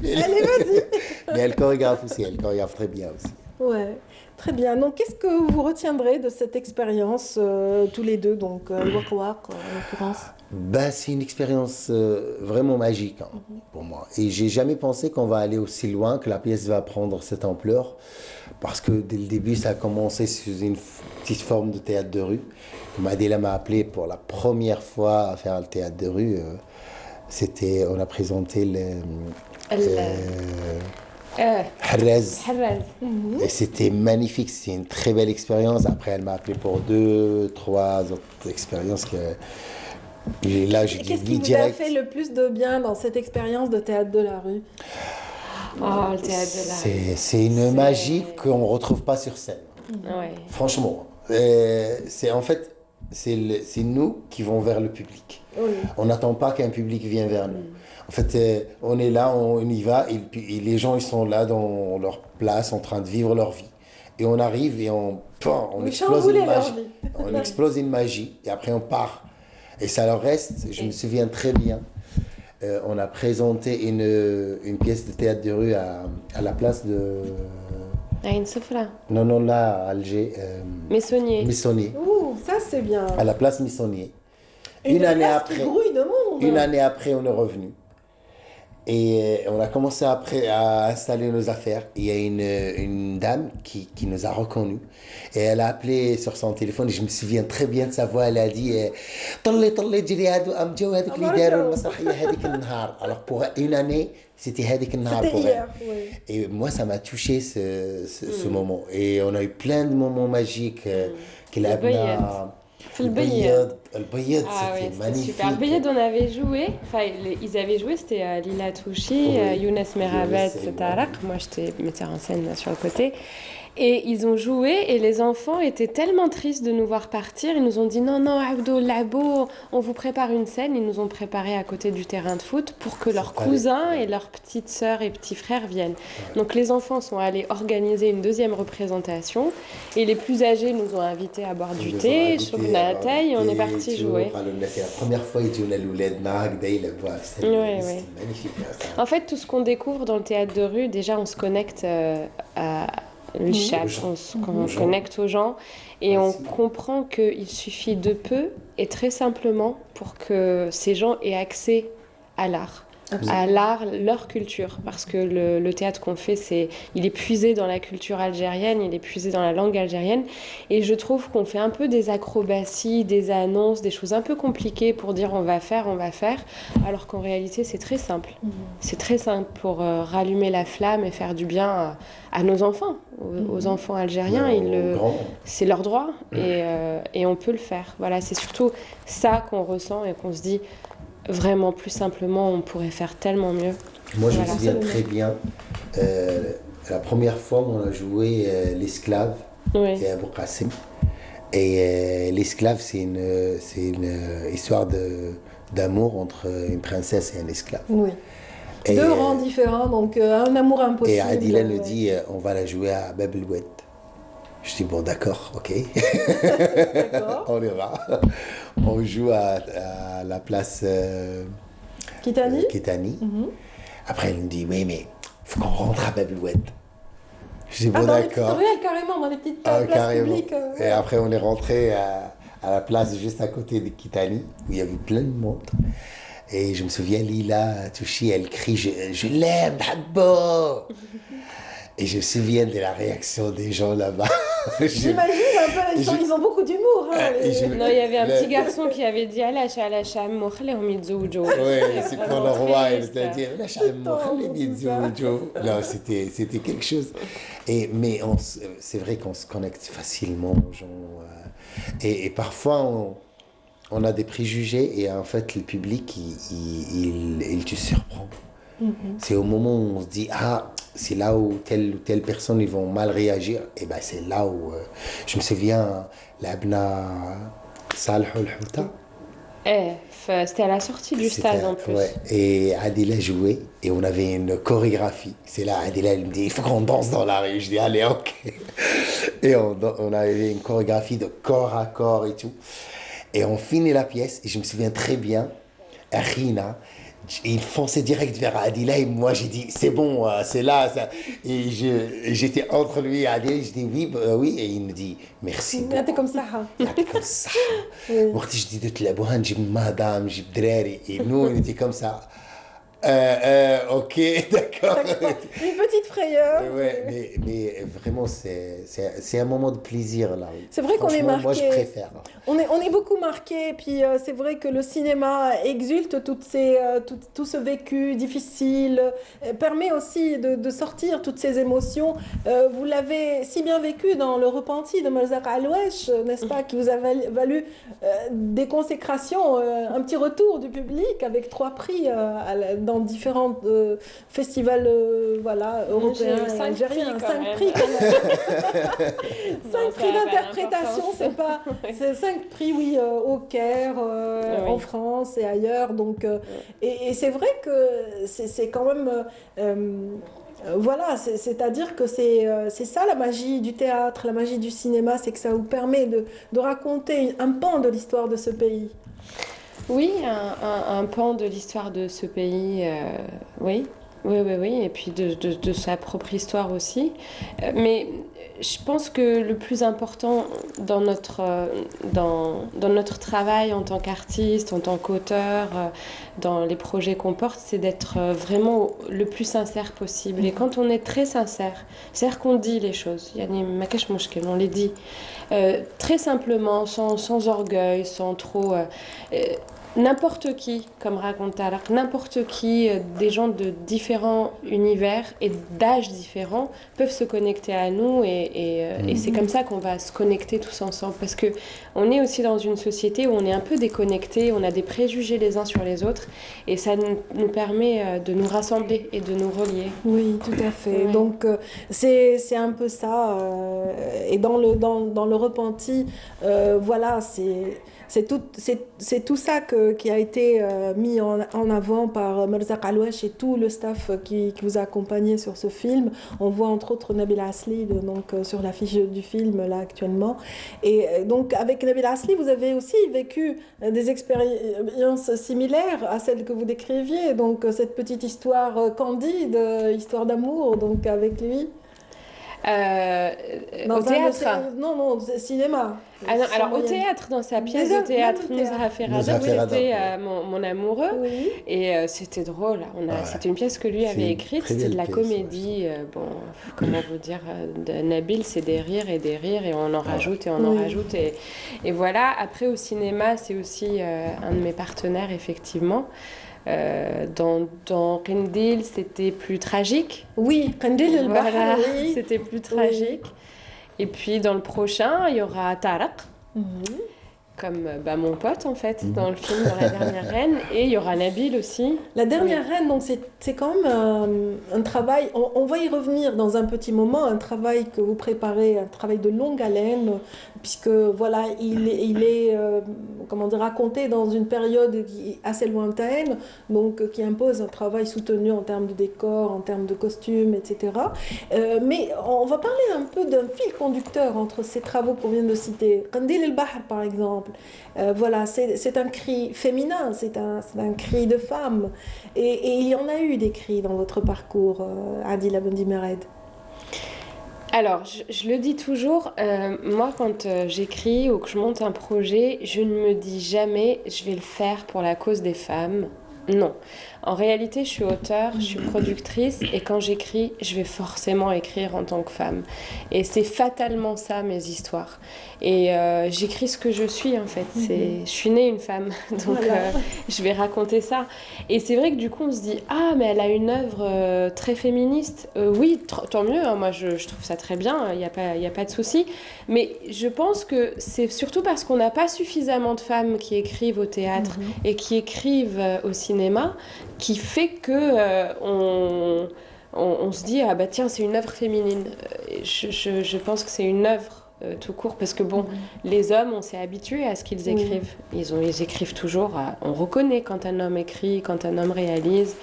Mais elle chorégraphe aussi, elle chorégraphe très bien aussi. Ouais, très bien. Donc qu'est-ce que vous retiendrez de cette expérience, tous les deux, donc Waq Waq en l'occurrence? C'est une expérience vraiment magique pour moi. Et j'ai jamais pensé qu'on va aller aussi loin, que la pièce va prendre cette ampleur. Parce que dès le début, ça a commencé sous une petite forme de théâtre de rue. Adila m'a appelé pour la première fois à faire le théâtre de rue. On a présenté Harraz. Et c'était magnifique, c'était une très belle expérience. Après, elle m'a appelé pour 2, 3 autres expériences Et là, j'ai dit Qu'est-ce qui vous a fait le plus de bien dans cette expérience de théâtre de la rue? Le théâtre de la rue. C'est une magie qu'on ne retrouve pas sur scène. Ouais. Franchement. C'est nous qui vont vers le public. Oui. On n'attend pas qu'un public vienne vers nous. En fait, on est là, on y va, et les gens ils sont là dans leur place, en train de vivre leur vie. Et on arrive et on explose une magie. On explose une magie, et après on part. Et ça leur reste, je me souviens très bien. on a présenté une pièce de théâtre de rue à la place de... Aïn Sofra. Non, là, à Alger. Messonnier. Missonnier. Ouh, ça c'est bien. À la place Missonnier. Une Une année place après. qui grouille de monde. Une année après, on est revenu. Et on a commencé après à installer nos affaires. Il y a une dame qui nous a reconnus. Et elle a appelé sur son téléphone. Et je me souviens très bien de sa voix. Elle a dit طلي جري هادو أم جو هادوك اللي داروا المسرحية هذيك النهار. Alors pour une année, c'était هذيك النهار C'était pour hier, elle. oui. Et moi, ça m'a touché ce moment. Et on a eu plein de moments magiques. qu'il a في البيض. البيض, Ah c'était oui, c'était magnifique. super. Le Beyed, on avait joué, enfin ils avaient joué, c'était Lila Touchi, Oui. Younes Meravet, Younes, Tarak. Moi j'étais metteur en scène sur le côté. Et ils ont joué et les enfants étaient tellement tristes de nous voir partir. Ils nous ont dit non, Abdo, Labo, on vous prépare une scène. Ils nous ont préparé à côté du terrain de foot pour que leurs cousins et leurs petites sœurs et petits frères viennent. Donc les enfants sont allés organiser une deuxième représentation et les plus âgés nous ont invités à boire du thé, sur la taille et on est parti jouer. C'est la première fois que tu as l'ouled Nagda, il a c'était magnifique. En fait, tout ce qu'on découvre dans le théâtre de rue, déjà on se connecte à le chat, on se connecte aux gens et on comprend qu'il suffit de peu et très simplement pour que ces gens aient accès à l'art. À l'art, leur culture, parce que le théâtre qu'on fait, il est puisé dans la culture algérienne, il est puisé dans la langue algérienne, et je trouve qu'on fait un peu des acrobaties, des annonces, des choses un peu compliquées pour dire on va faire, alors qu'en réalité c'est très simple. C'est très simple pour rallumer la flamme et faire du bien à nos enfants, aux enfants algériens, c'est leur droit, et on peut le faire. Voilà, c'est surtout ça qu'on ressent et qu'on se dit, vraiment, plus simplement, on pourrait faire tellement mieux. Moi, je me souviens très bien, la première fois où on a joué l'esclave et Abou Qassim. Et l'esclave, c'est une histoire d'amour entre une princesse et un esclave. Oui. Deux rangs différents, donc un amour impossible. Et Adila nous dit, on va la jouer à Bab el Oued. Je dis, bon, d'accord, ok. On ira. On joue à la place Kitani. Après, elle me dit, oui, mais il faut qu'on rentre à Bab el Oued. Je dis, bon, dans d'accord. les petites ruelles, carrément, dans les petites places publiques. Et après, on est rentré à la place juste à côté de Kitani, où il y avait plein de monde. Et je me souviens, Lila Touchi, elle crie, je l'aime, Habbo. Et je me souviens de la réaction des gens là-bas. J'imagine un peu les gens, ils ont beaucoup d'humour. Hein, Non, il y avait un petit garçon qui avait dit Alash, Oui, c'est pour le roi, il a dit Alash, non, c'était quelque chose. Mais c'est vrai qu'on se connecte facilement aux gens. Et parfois, on a des préjugés et en fait, le public, il te surprend. C'est au moment où on se dit, c'est là où telle ou telle personne ils vont mal réagir, et ben c'est là où je me souviens l'Abna Salh al-Houta. C'était à la sortie du stade en plus. Ouais. Et Adila jouait et on avait une chorégraphie. C'est là Adila elle me dit il faut qu'on danse dans la rue. Je dis allez ok. Et on avait une chorégraphie de corps à corps et tout. Et on finit la pièce et je me souviens très bien, Akhina, il fonçait direct vers Adila et moi j'ai dit c'est bon, c'est là ça. Et j'étais entre lui et Adila, je dis oui et il me dit merci beaucoup. T'es comme ça. T'es comme ça. وقت جديد تلعبوها نجيب مهضام نجيب دراري et nous on était comme ça. Ok, d'accord. Une petite frayeur. Ouais, mais vraiment, c'est un moment de plaisir là. C'est vrai qu'on est marqué. Moi, je préfère. On est beaucoup marqué. Puis c'est vrai que le cinéma exulte tout ce vécu difficile, permet aussi de sortir toutes ces émotions. Vous l'avez si bien vécu dans Le Repenti de Morzaq Aloueche, n'est-ce pas, qui vous a valu des consécrations, un petit retour du public avec 3 prix dans différents festivals européens et algériens. 5 prix quand même. 5 prix d'interprétation, c'est 5 prix, oui, au Caire, en France et ailleurs. Donc, et c'est vrai que c'est quand même... voilà, c'est-à-dire que c'est ça la magie du théâtre, la magie du cinéma, c'est que ça vous permet de raconter un pan de l'histoire de ce pays. Oui, un pan de l'histoire de ce pays, oui. Oui, oui, oui, et puis de sa propre histoire aussi. Mais je pense que le plus important dans notre travail en tant qu'artiste, en tant qu'auteur, dans les projets qu'on porte, c'est d'être vraiment le plus sincère possible. Et quand on est très sincère, c'est-à-dire qu'on dit les choses, yani ma kash moshkel, on les dit très simplement, sans orgueil, sans trop... n'importe qui, comme raconte Tarek, n'importe qui, des gens de différents univers et d'âges différents peuvent se connecter à nous et c'est comme ça qu'on va se connecter tous ensemble parce que on est aussi dans une société où on est un peu déconnecté, on a des préjugés les uns sur les autres et ça nous permet de nous rassembler et de nous relier. Oui, tout à fait. Ouais. Donc, c'est un peu ça. Et dans le repenti, voilà, c'est tout ça qui a été mis en avant par Merzaq Alouache et tout le staff qui vous a accompagné sur ce film. On voit entre autres Nabil Asli donc, sur l'affiche du film là actuellement. Et donc avec Nabil Asli, vous avez aussi vécu des expériences similaires à celles que vous décriviez. Donc cette petite histoire candide, histoire d'amour donc avec lui. Au théâtre. Non, cinéma. Ah non, alors au théâtre, dans sa pièce de théâtre, Nouzha Ferrada, j'étais mon amoureux. Oui. Et c'était drôle. C'était une pièce que lui avait écrite, c'était de la comédie. Bon, comment vous dire, de Nabil, c'est des rires, et on en rajoute et on en rajoute. Et voilà, après au cinéma, c'est aussi un de mes partenaires, effectivement. Dans Qendil, c'était plus tragique. Oui, Qendil el Bahr, voilà, oui. c'était plus tragique. Et puis dans le prochain, il y aura Tarek, comme mon pote en fait, dans le film, dans La Dernière Reine. Et il y aura Nabil aussi. La Dernière Reine, donc c'est quand même un travail, on va y revenir dans un petit moment, un travail que vous préparez, un travail de longue haleine, puisque voilà, il est comment dire, raconté dans une période assez lointaine, donc qui impose un travail soutenu en termes de décor, en termes de costumes, etc. Mais on va parler un peu d'un fil conducteur entre ces travaux qu'on vient de citer. Qendil el Bahr, par exemple. Voilà, c'est un cri féminin, c'est un cri de femme. Et il y en a eu des cris dans votre parcours, Adila Bendimered. Alors, je le dis toujours, moi quand j'écris ou que je monte un projet, je ne me dis jamais je vais le faire pour la cause des femmes. Non. En réalité, je suis auteure, je suis productrice et quand j'écris, je vais forcément écrire en tant que femme. Et c'est fatalement ça, mes histoires. Et j'écris ce que je suis, en fait. Je suis née une femme, donc voilà. Je vais raconter ça. Et c'est vrai que du coup, on se dit « Ah, mais elle a une œuvre très féministe. » Oui, tant mieux, hein, moi je trouve ça très bien, il n'y a pas de souci. Mais je pense que c'est surtout parce qu'on n'a pas suffisamment de femmes qui écrivent au théâtre et qui écrivent au cinéma qui fait que on se dit ah bah tiens c'est une œuvre féminine. Je pense que c'est une œuvre tout court parce que bon les hommes on s'est habitué à ce qu'ils écrivent. Ils écrivent toujours. On reconnaît quand un homme écrit, quand un homme réalise.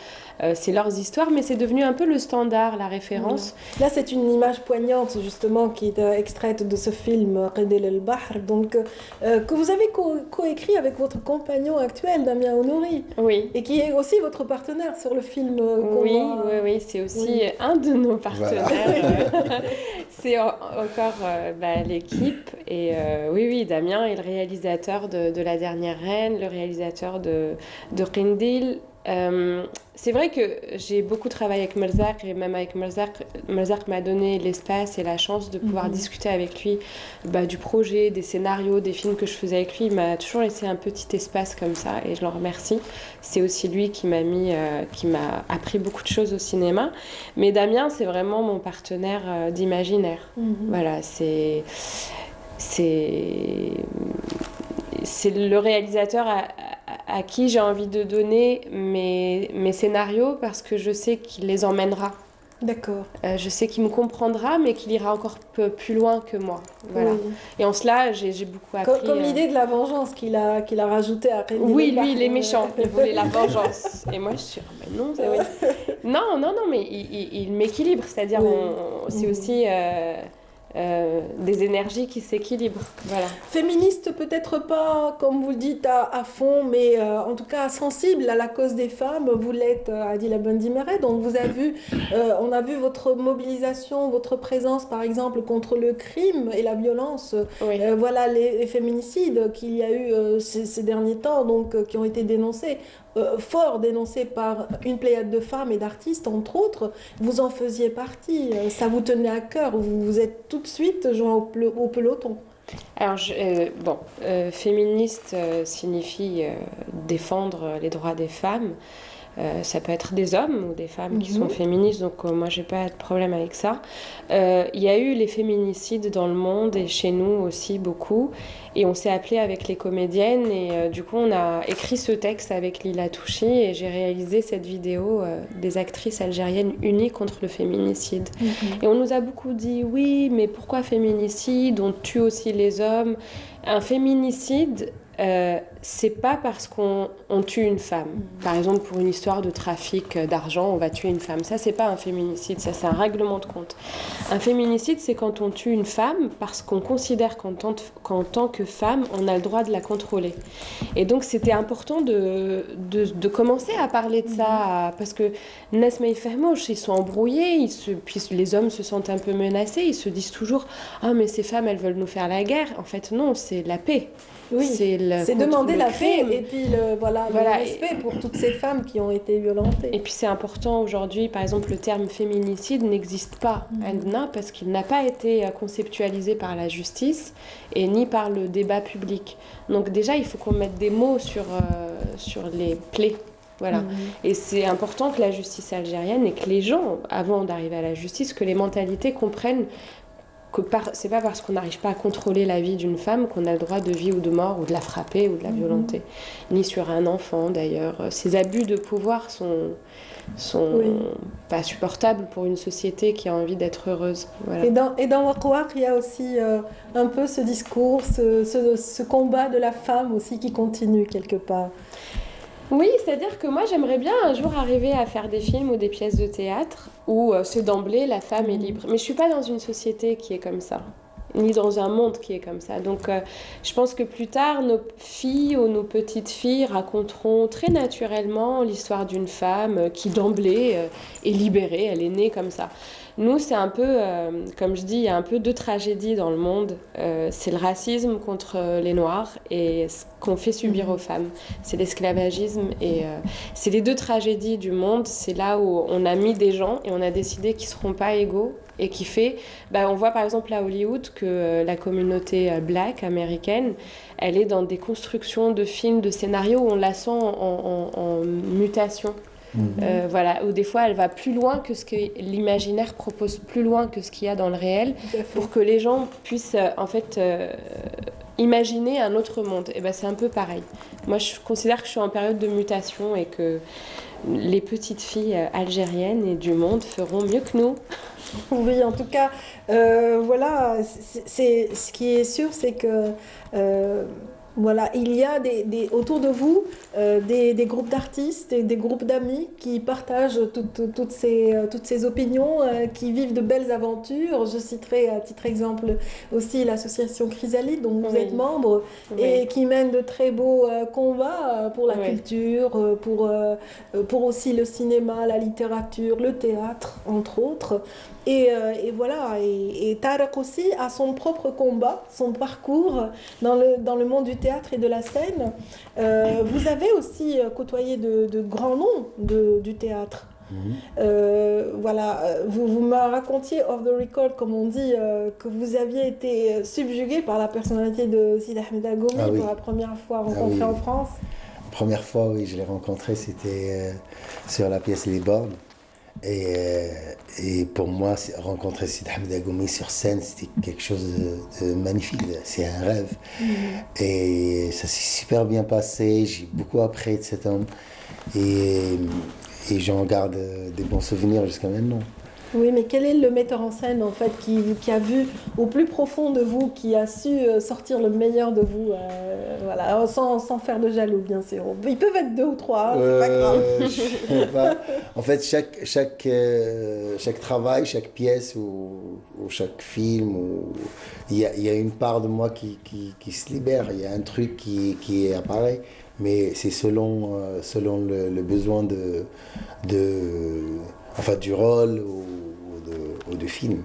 C'est leurs histoires, mais c'est devenu un peu le standard, la référence. Là, c'est une image poignante, justement, qui est extraite de ce film Qendil el Bahr, donc, que vous avez coécrit avec votre compagnon actuel, Damien Honouri. Oui. Et qui est aussi votre partenaire sur le film. Oui, c'est aussi un de nos partenaires. Voilà. C'est encore l'équipe. Et oui, Damien est le réalisateur de La Dernière Reine, le réalisateur de Qendil. C'est vrai que j'ai beaucoup travaillé avec Merzaq et même avec Merzaq m'a donné l'espace et la chance de pouvoir discuter avec lui du projet, des scénarios, des films que je faisais avec lui. Il m'a toujours laissé un petit espace comme ça et je l'en remercie. C'est aussi lui qui m'a appris beaucoup de choses au cinéma. Mais Damien, c'est vraiment mon partenaire d'imaginaire. Voilà, c'est le réalisateur à qui j'ai envie de donner mes scénarios parce que je sais qu'il les emmènera. D'accord. Je sais qu'il me comprendra, mais qu'il ira encore plus loin que moi. Voilà. Oui. Et en cela, j'ai beaucoup appris. Comme l'idée de la vengeance qu'il a rajouté à Qendil. Oui, lui, il est méchant. Il voulait la vengeance. Et moi, je suis non, c'est oui. Non, mais il m'équilibre. C'est-à-dire, c'est aussi... des énergies qui s'équilibrent. Voilà. Féministe, peut-être pas, comme vous le dites, à fond, mais en tout cas sensible à la cause des femmes. Vous l'êtes, Adila Bendimere. Donc, on a vu votre mobilisation, votre présence, par exemple, contre le crime et la violence. Oui. Voilà les féminicides qu'il y a eu ces derniers temps, donc, qui ont été dénoncés. Fort dénoncé par une pléiade de femmes et d'artistes, entre autres. Vous en faisiez partie, ça vous tenait à cœur, vous êtes tout de suite joint au peloton. Alors, féministe signifie défendre les droits des femmes. Ça peut être des hommes ou des femmes qui sont féministes, donc moi j'ai pas de problème avec ça. Il y a eu les féminicides dans le monde et chez nous aussi beaucoup, et on s'est appelé avec les comédiennes et du coup on a écrit ce texte avec Lila Touchi et j'ai réalisé cette vidéo des actrices algériennes unies contre le féminicide. Et on nous a beaucoup dit oui, mais pourquoi féminicide? On tue aussi les hommes. Un féminicide, c'est pas parce qu'on tue une femme. Par exemple, pour une histoire de trafic d'argent, on va tuer une femme. Ça, c'est pas un féminicide, ça, c'est un règlement de compte. Un féminicide, c'est quand on tue une femme parce qu'on considère qu'en tant que femme, on a le droit de la contrôler. Et donc, c'était important de commencer à parler de ça, parce que Nesma et Fermouche, ils sont embrouillés, puis les hommes se sentent un peu menacés, ils se disent toujours « Ah, mais ces femmes, elles veulent nous faire la guerre ». En fait, non, c'est la paix. Oui, c'est demander la paix et puis le respect pour toutes ces femmes qui ont été violentées. Et puis c'est important aujourd'hui, par exemple, le terme féminicide n'existe pas parce qu'il n'a pas été conceptualisé par la justice et ni par le débat public. Donc déjà, il faut qu'on mette des mots sur les plaies. Voilà. Et c'est important que la justice algérienne et que les gens, avant d'arriver à la justice, que les mentalités comprennent que c'est pas parce qu'on n'arrive pas à contrôler la vie d'une femme qu'on a le droit de vie ou de mort ou de la frapper ou de la violenter. Ni sur un enfant d'ailleurs. Ces abus de pouvoir sont pas supportables pour une société qui a envie d'être heureuse. Voilà. Et dans Waqwaq, il y a aussi un peu ce discours, ce combat de la femme aussi qui continue quelque part. Oui, c'est-à-dire que moi j'aimerais bien un jour arriver à faire des films ou des pièces de théâtre où c'est d'emblée la femme est libre. Mais je suis pas dans une société qui est comme ça, ni dans un monde qui est comme ça. Donc je pense que plus tard, nos filles ou nos petites filles raconteront très naturellement l'histoire d'une femme qui d'emblée est libérée, elle est née comme ça. Nous, c'est un peu, comme je dis, il y a un peu deux tragédies dans le monde. C'est le racisme contre les Noirs et ce qu'on fait subir aux femmes. C'est l'esclavagisme et c'est les deux tragédies du monde. C'est là où on a mis des gens et on a décidé qu'ils ne seront pas égaux et qui fait... on voit par exemple à Hollywood que la communauté black américaine, elle est dans des constructions de films, de scénarios où on la sent en mutation. Voilà, où des fois elle va plus loin que ce que l'imaginaire propose, plus loin que ce qu'il y a dans le réel, pour que les gens puissent imaginer un autre monde. Et c'est un peu pareil. Moi je considère que je suis en période de mutation et que les petites filles algériennes et du monde feront mieux que nous. Oui, en tout cas, voilà, ce qui est sûr, c'est que voilà, il y a autour de vous des groupes d'artistes et des groupes d'amis qui partagent toutes ces opinions, qui vivent de belles aventures. Je citerai à titre exemple aussi l'association Chrysalide, dont vous êtes membre, et qui mène de très beaux combats pour la culture, pour aussi le cinéma, la littérature, le théâtre, entre autres. Et voilà, et Tarek aussi a son propre combat, son parcours dans le monde du théâtre et de la scène. Vous avez aussi côtoyé de grands noms du théâtre. Voilà, vous me racontiez off the record, comme on dit, que vous aviez été subjugué par la personnalité de Sidi Ahmed Agoumi pour la première fois rencontré en France. La première fois, oui, je l'ai rencontré, c'était sur la pièce Les Bornes. Et pour moi, rencontrer Sidi Ahmed Agoumi sur scène, c'était quelque chose de magnifique, c'est un rêve. Et ça s'est super bien passé, j'ai beaucoup appris de cet homme et j'en garde des bons souvenirs jusqu'à maintenant. Oui, mais quel est le metteur en scène, en fait, qui a vu au plus profond de vous, qui a su sortir le meilleur de vous, voilà, sans faire de jaloux, bien sûr. Ils peuvent être deux ou trois, hein, c'est pas grave. Je sais pas. En fait, chaque travail, chaque pièce ou chaque film, il y a une part de moi qui se libère. Il y a un truc qui apparaît. Mais c'est selon le besoin enfin, du rôle ou du film.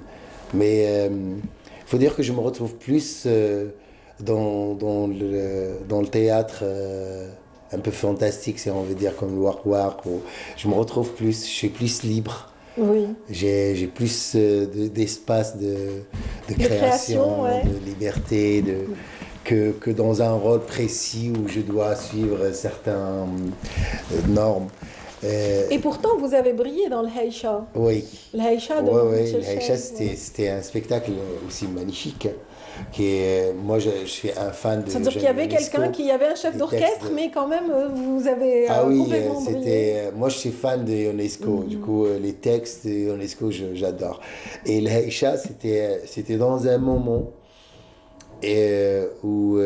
Mais il faut dire que je me retrouve plus dans le théâtre un peu fantastique, si on veut dire, comme le Wark. Je me retrouve plus, je suis plus libre. Oui. J'ai plus d'espace de création, ouais. de liberté, que dans un rôle précis où je dois suivre certaines normes. Et pourtant, vous avez brillé dans le Haïcha. Oui. Le Haïcha de Oui, Michel le Haïcha, Cheb, c'était un spectacle aussi magnifique. Moi, je suis un fan de. c'est-à-dire qu'il y avait quelqu'un qui avait un chef d'orchestre, mais quand même, vous avez complètement brillé. moi, je suis fan de Ionesco. Du coup, les textes de Ionesco, j'adore. Et le Haïcha, c'était dans un moment où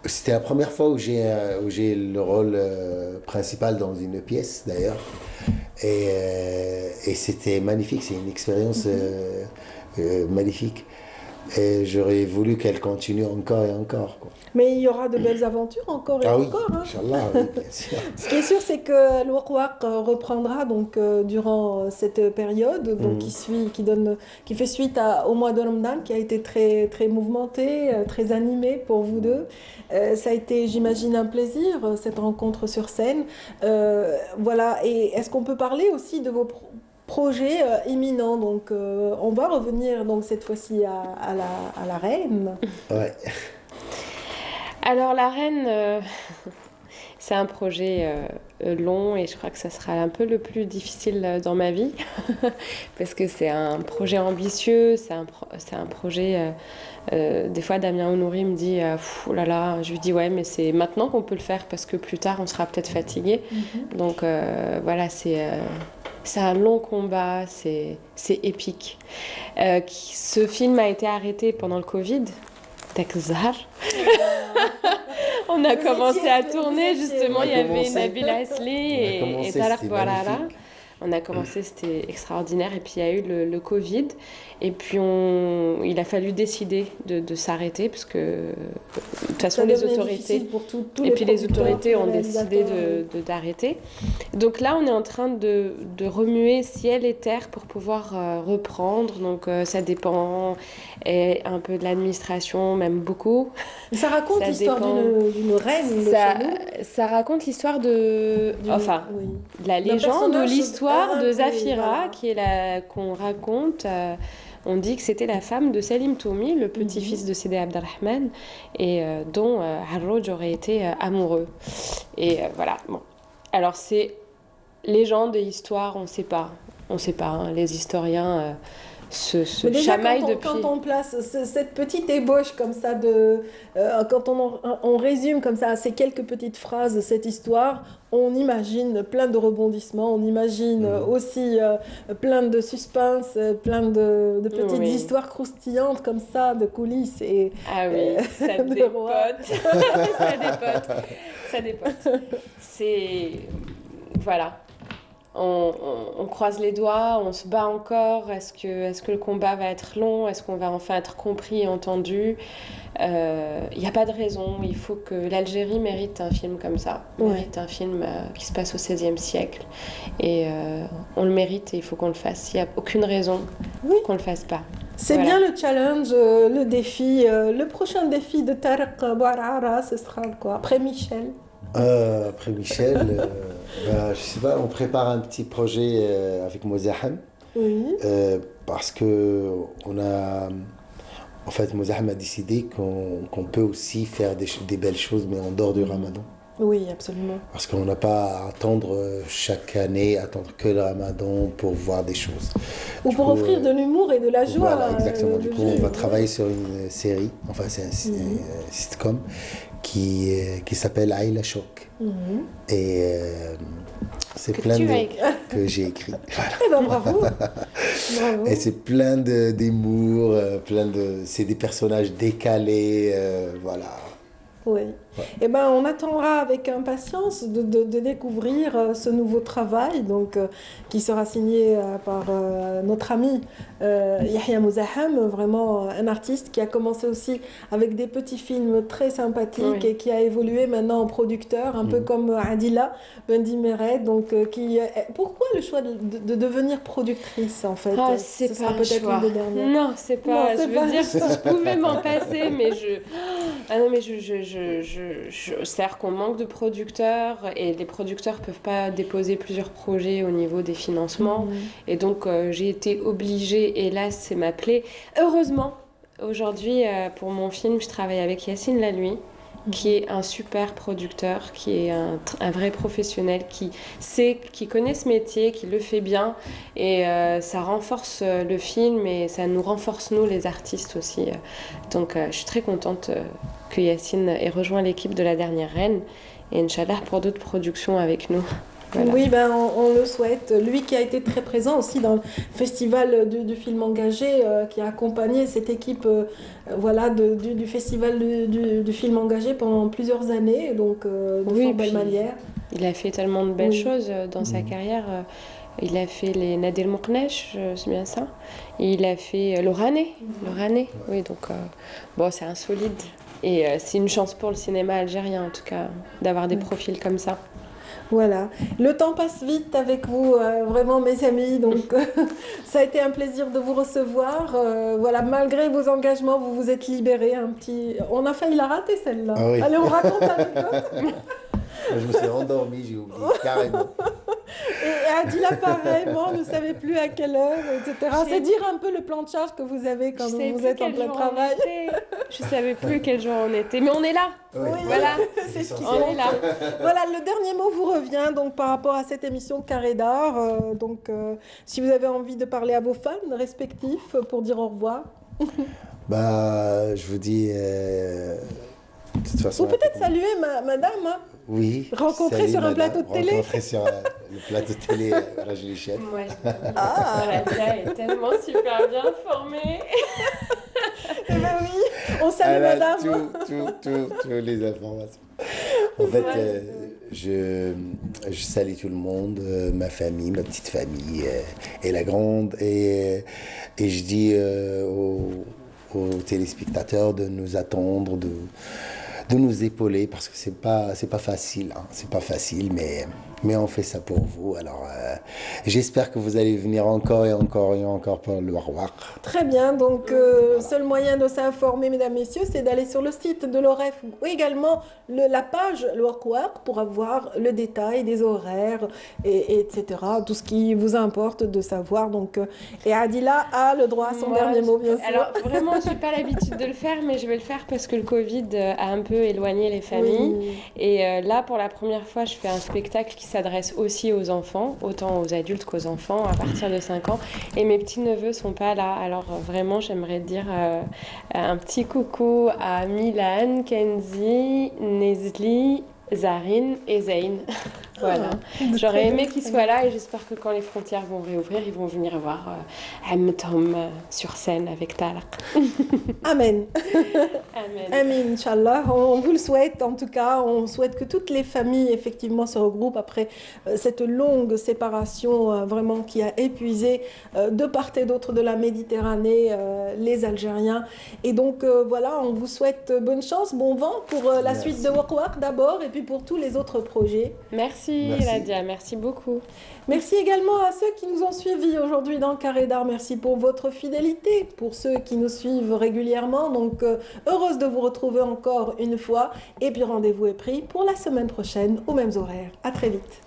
c'était la première fois où j'ai le rôle principal dans une pièce, d'ailleurs. Et c'était magnifique, c'est une expérience magnifique. Et j'aurais voulu qu'elle continue encore et encore, quoi. Mais il y aura de belles aventures encore et encore. Hein. Inch'Allah, oui, bien sûr. Ce qui est sûr, c'est que le Wark reprendra donc durant cette période, donc qui fait suite au mois de Ramadan, qui a été très très mouvementé, très animé pour vous deux. Ça a été, j'imagine, un plaisir cette rencontre sur scène. Voilà. Et est-ce qu'on peut parler aussi de vos projets imminents? Donc, on va revenir donc cette fois-ci à la Reine. Ouais. Alors la Reine, c'est un projet long et je crois que ça sera un peu le plus difficile dans ma vie parce que c'est un projet ambitieux, c'est un projet... des fois, Damien Honouri me dit oh là là, je lui dis ouais, mais c'est maintenant qu'on peut le faire parce que plus tard on sera peut-être fatigué. Donc voilà, c'est un long combat, c'est épique. Ce film a été arrêté pendant le Covid. Takzar. On a commencé à tourner, justement, il y avait Nabil Asli et Tarek Bouarara. On a commencé, c'était extraordinaire. Et puis il y a eu le Covid. Et puis il a fallu décider de s'arrêter parce que de toute façon les autorités les autorités ont décidé d'arrêter. Donc là on est en train de remuer ciel et terre pour pouvoir reprendre. Donc ça dépend un peu de l'administration, même beaucoup. Ça raconte l'histoire d'une reine. Ça raconte l'histoire de la légende ou l'histoire de Zafira qui est qu'on raconte. On dit que c'était la femme de Salim Toumi, le petit-fils de Sidi Abdelrahman, et dont Harroj aurait été amoureux. Et voilà. Bon. Alors c'est légende et histoire, on ne sait pas. On ne sait pas. Hein. Les historiens se chamaillent depuis. Quand on place cette petite ébauche comme ça quand on résume comme ça ces quelques petites phrases de cette histoire, on imagine plein de rebondissements, on imagine aussi plein de suspense, plein de petites histoires croustillantes comme ça, de coulisses et ah oui, ça dépote. Ça dépote. C'est voilà. On croise les doigts, on se bat encore. Est-ce que le combat va être long? Est-ce qu'on va enfin être compris et entendu? Il n'y a pas de raison. Il faut que l'Algérie mérite un film comme ça. Mérite un film qui se passe au XVIe siècle. Et on le mérite et il faut qu'on le fasse. Il n'y a aucune raison qu'on ne le fasse pas. C'est bien le challenge, le défi. Le prochain défi de Tarek Bouarara, ce sera quoi? Après Michel? Après Michel, je sais pas, on prépare un petit projet avec Mozaham. Oui. Parce que Mozaham a décidé qu'on peut aussi faire des belles choses, mais en dehors du Ramadan. Oui, absolument. Parce qu'on n'a pas à attendre chaque année, attendre que le Ramadan pour voir des choses. Ou pour offrir de l'humour et de la joie. Voilà, exactement. Du coup, on va travailler sur une série, enfin c'est un sitcom, qui s'appelle Aïla Choc. Et c'est plein de... que j'ai écrit. Voilà. Eh ben bravo, bravo. Et c'est plein d'humour, c'est des personnages décalés, voilà. Oui. Ouais. Eh ben, on attendra avec impatience de découvrir ce nouveau travail, donc, qui sera signé par notre ami Yahya Mouzaham, vraiment un artiste qui a commencé aussi avec des petits films très sympathiques Oui. et qui a évolué maintenant en producteur, un peu comme Adila Bendi Meret. Donc, pourquoi le choix de devenir productrice en fait? Ah, Ce c'est sera pas un peut-être choix. une des dernières. Non, c'est pas. Non, c'est je pas veux un dire, si choix. je pouvais m'en passer, mais ah non, mais c'est-à-dire qu'on manque de producteurs et les producteurs peuvent pas déposer plusieurs projets au niveau des financements. Et donc, j'ai été obligée, hélas, c'est ma plaie. Heureusement, aujourd'hui, pour mon film, je travaille avec Yacine Lalui, qui est un super producteur, qui est un vrai professionnel, qui connaît ce métier, qui le fait bien. Et ça renforce le film et ça nous renforce, nous, les artistes aussi. Donc, je suis très contente que Yacine ait rejoint l'équipe de La Dernière Reine. Et Inch'Allah, pour d'autres productions avec nous. Voilà. Oui, ben, on le souhaite. Lui qui a été très présent aussi dans le festival du film engagé, qui a accompagné cette équipe voilà, du festival du film engagé pendant plusieurs années, donc de Oui, fort belle puis manière. il a fait tellement de belles Oui. choses dans sa carrière. Il a fait les Nadel Mouknesh, c'est bien ça. Et il a fait l'Orané. L'Orané, oui, donc bon, c'est insolide. Et c'est une chance pour le cinéma algérien, en tout cas, d'avoir des profils comme ça. Voilà, le temps passe vite avec vous, vraiment mes amis, donc ça a été un plaisir de vous recevoir. Voilà, malgré vos engagements, vous vous êtes libérés un petit... On a failli la rater celle-là. Ah oui. Allez, on raconte l'anecdote. Je me suis endormi, j'ai oublié, carrément. Et Adila, pareillement, ne savait plus à quelle heure, etc. C'est dire un peu le plan de charge que vous avez quand Je savais vous plus êtes en quel plein jour travail. on était. Je savais plus quel jour on était, mais on est là. Oui. Voilà, C'est ce qui on est là. Voilà, le dernier mot vous revient donc par rapport à cette émission Carré d'Art. Si vous avez envie de parler à vos fans respectifs pour dire au revoir. Bah, je vous dis, de toute façon... Ou peut-être saluer madame. Hein. Oui. Rencontrer salut, sur un madame. plateau de télé. Rencontrer sur le plateau de télé, Rajli Chef. Moi, Radia est tellement super bien formée. Eh ben oui, on salue Elle a madame. toutes les informations. En fait, je salue tout le monde, ma famille, ma petite famille et la grande. Et je dis aux téléspectateurs de nous attendre, de nous épauler parce que c'est pas facile, hein. C'est pas facile, mais on fait ça pour vous. Alors, j'espère que vous allez venir encore et encore et encore pour le Warwak. Très bien, donc seul moyen de s'informer, mesdames, messieurs, c'est d'aller sur le site de l'OREF ou également la page le Warwak pour avoir le détail des horaires, etc. Tout ce qui vous importe de savoir. Donc, et Adila a le droit à son dernier mot, bien sûr. Alors, vraiment, je n'ai pas l'habitude de le faire, mais je vais le faire parce que le Covid a un peu éloigné les familles. Oui. Et là, pour la première fois, je fais un spectacle qui s'adresse aussi aux enfants, autant aux adultes qu'aux enfants, à partir de 5 ans. Et mes petits-neveux sont pas là. Alors, vraiment, j'aimerais dire un petit coucou à Milan, Kenzie, Nesli, Zarine et Zayn. Voilà. J'aurais aimé qu'ils soient là et j'espère que quand les frontières vont réouvrir, ils vont venir voir Amtom sur scène avec Talaq. Amen. Amen. Amin, Inch'Allah. On vous le souhaite, en tout cas. On souhaite que toutes les familles, effectivement, se regroupent après cette longue séparation, vraiment, qui a épuisé de part et d'autre de la Méditerranée les Algériens. Et donc, voilà, on vous souhaite bonne chance, bon vent pour la suite de Warwak d'abord et puis pour tous les autres projets. Merci, Radia, merci beaucoup. Merci également à ceux qui nous ont suivis aujourd'hui dans Carré d'Art. Merci pour votre fidélité, pour ceux qui nous suivent régulièrement. Donc, heureuse de vous retrouver encore une fois. Et puis, rendez-vous est pris pour la semaine prochaine aux mêmes horaires. À très vite.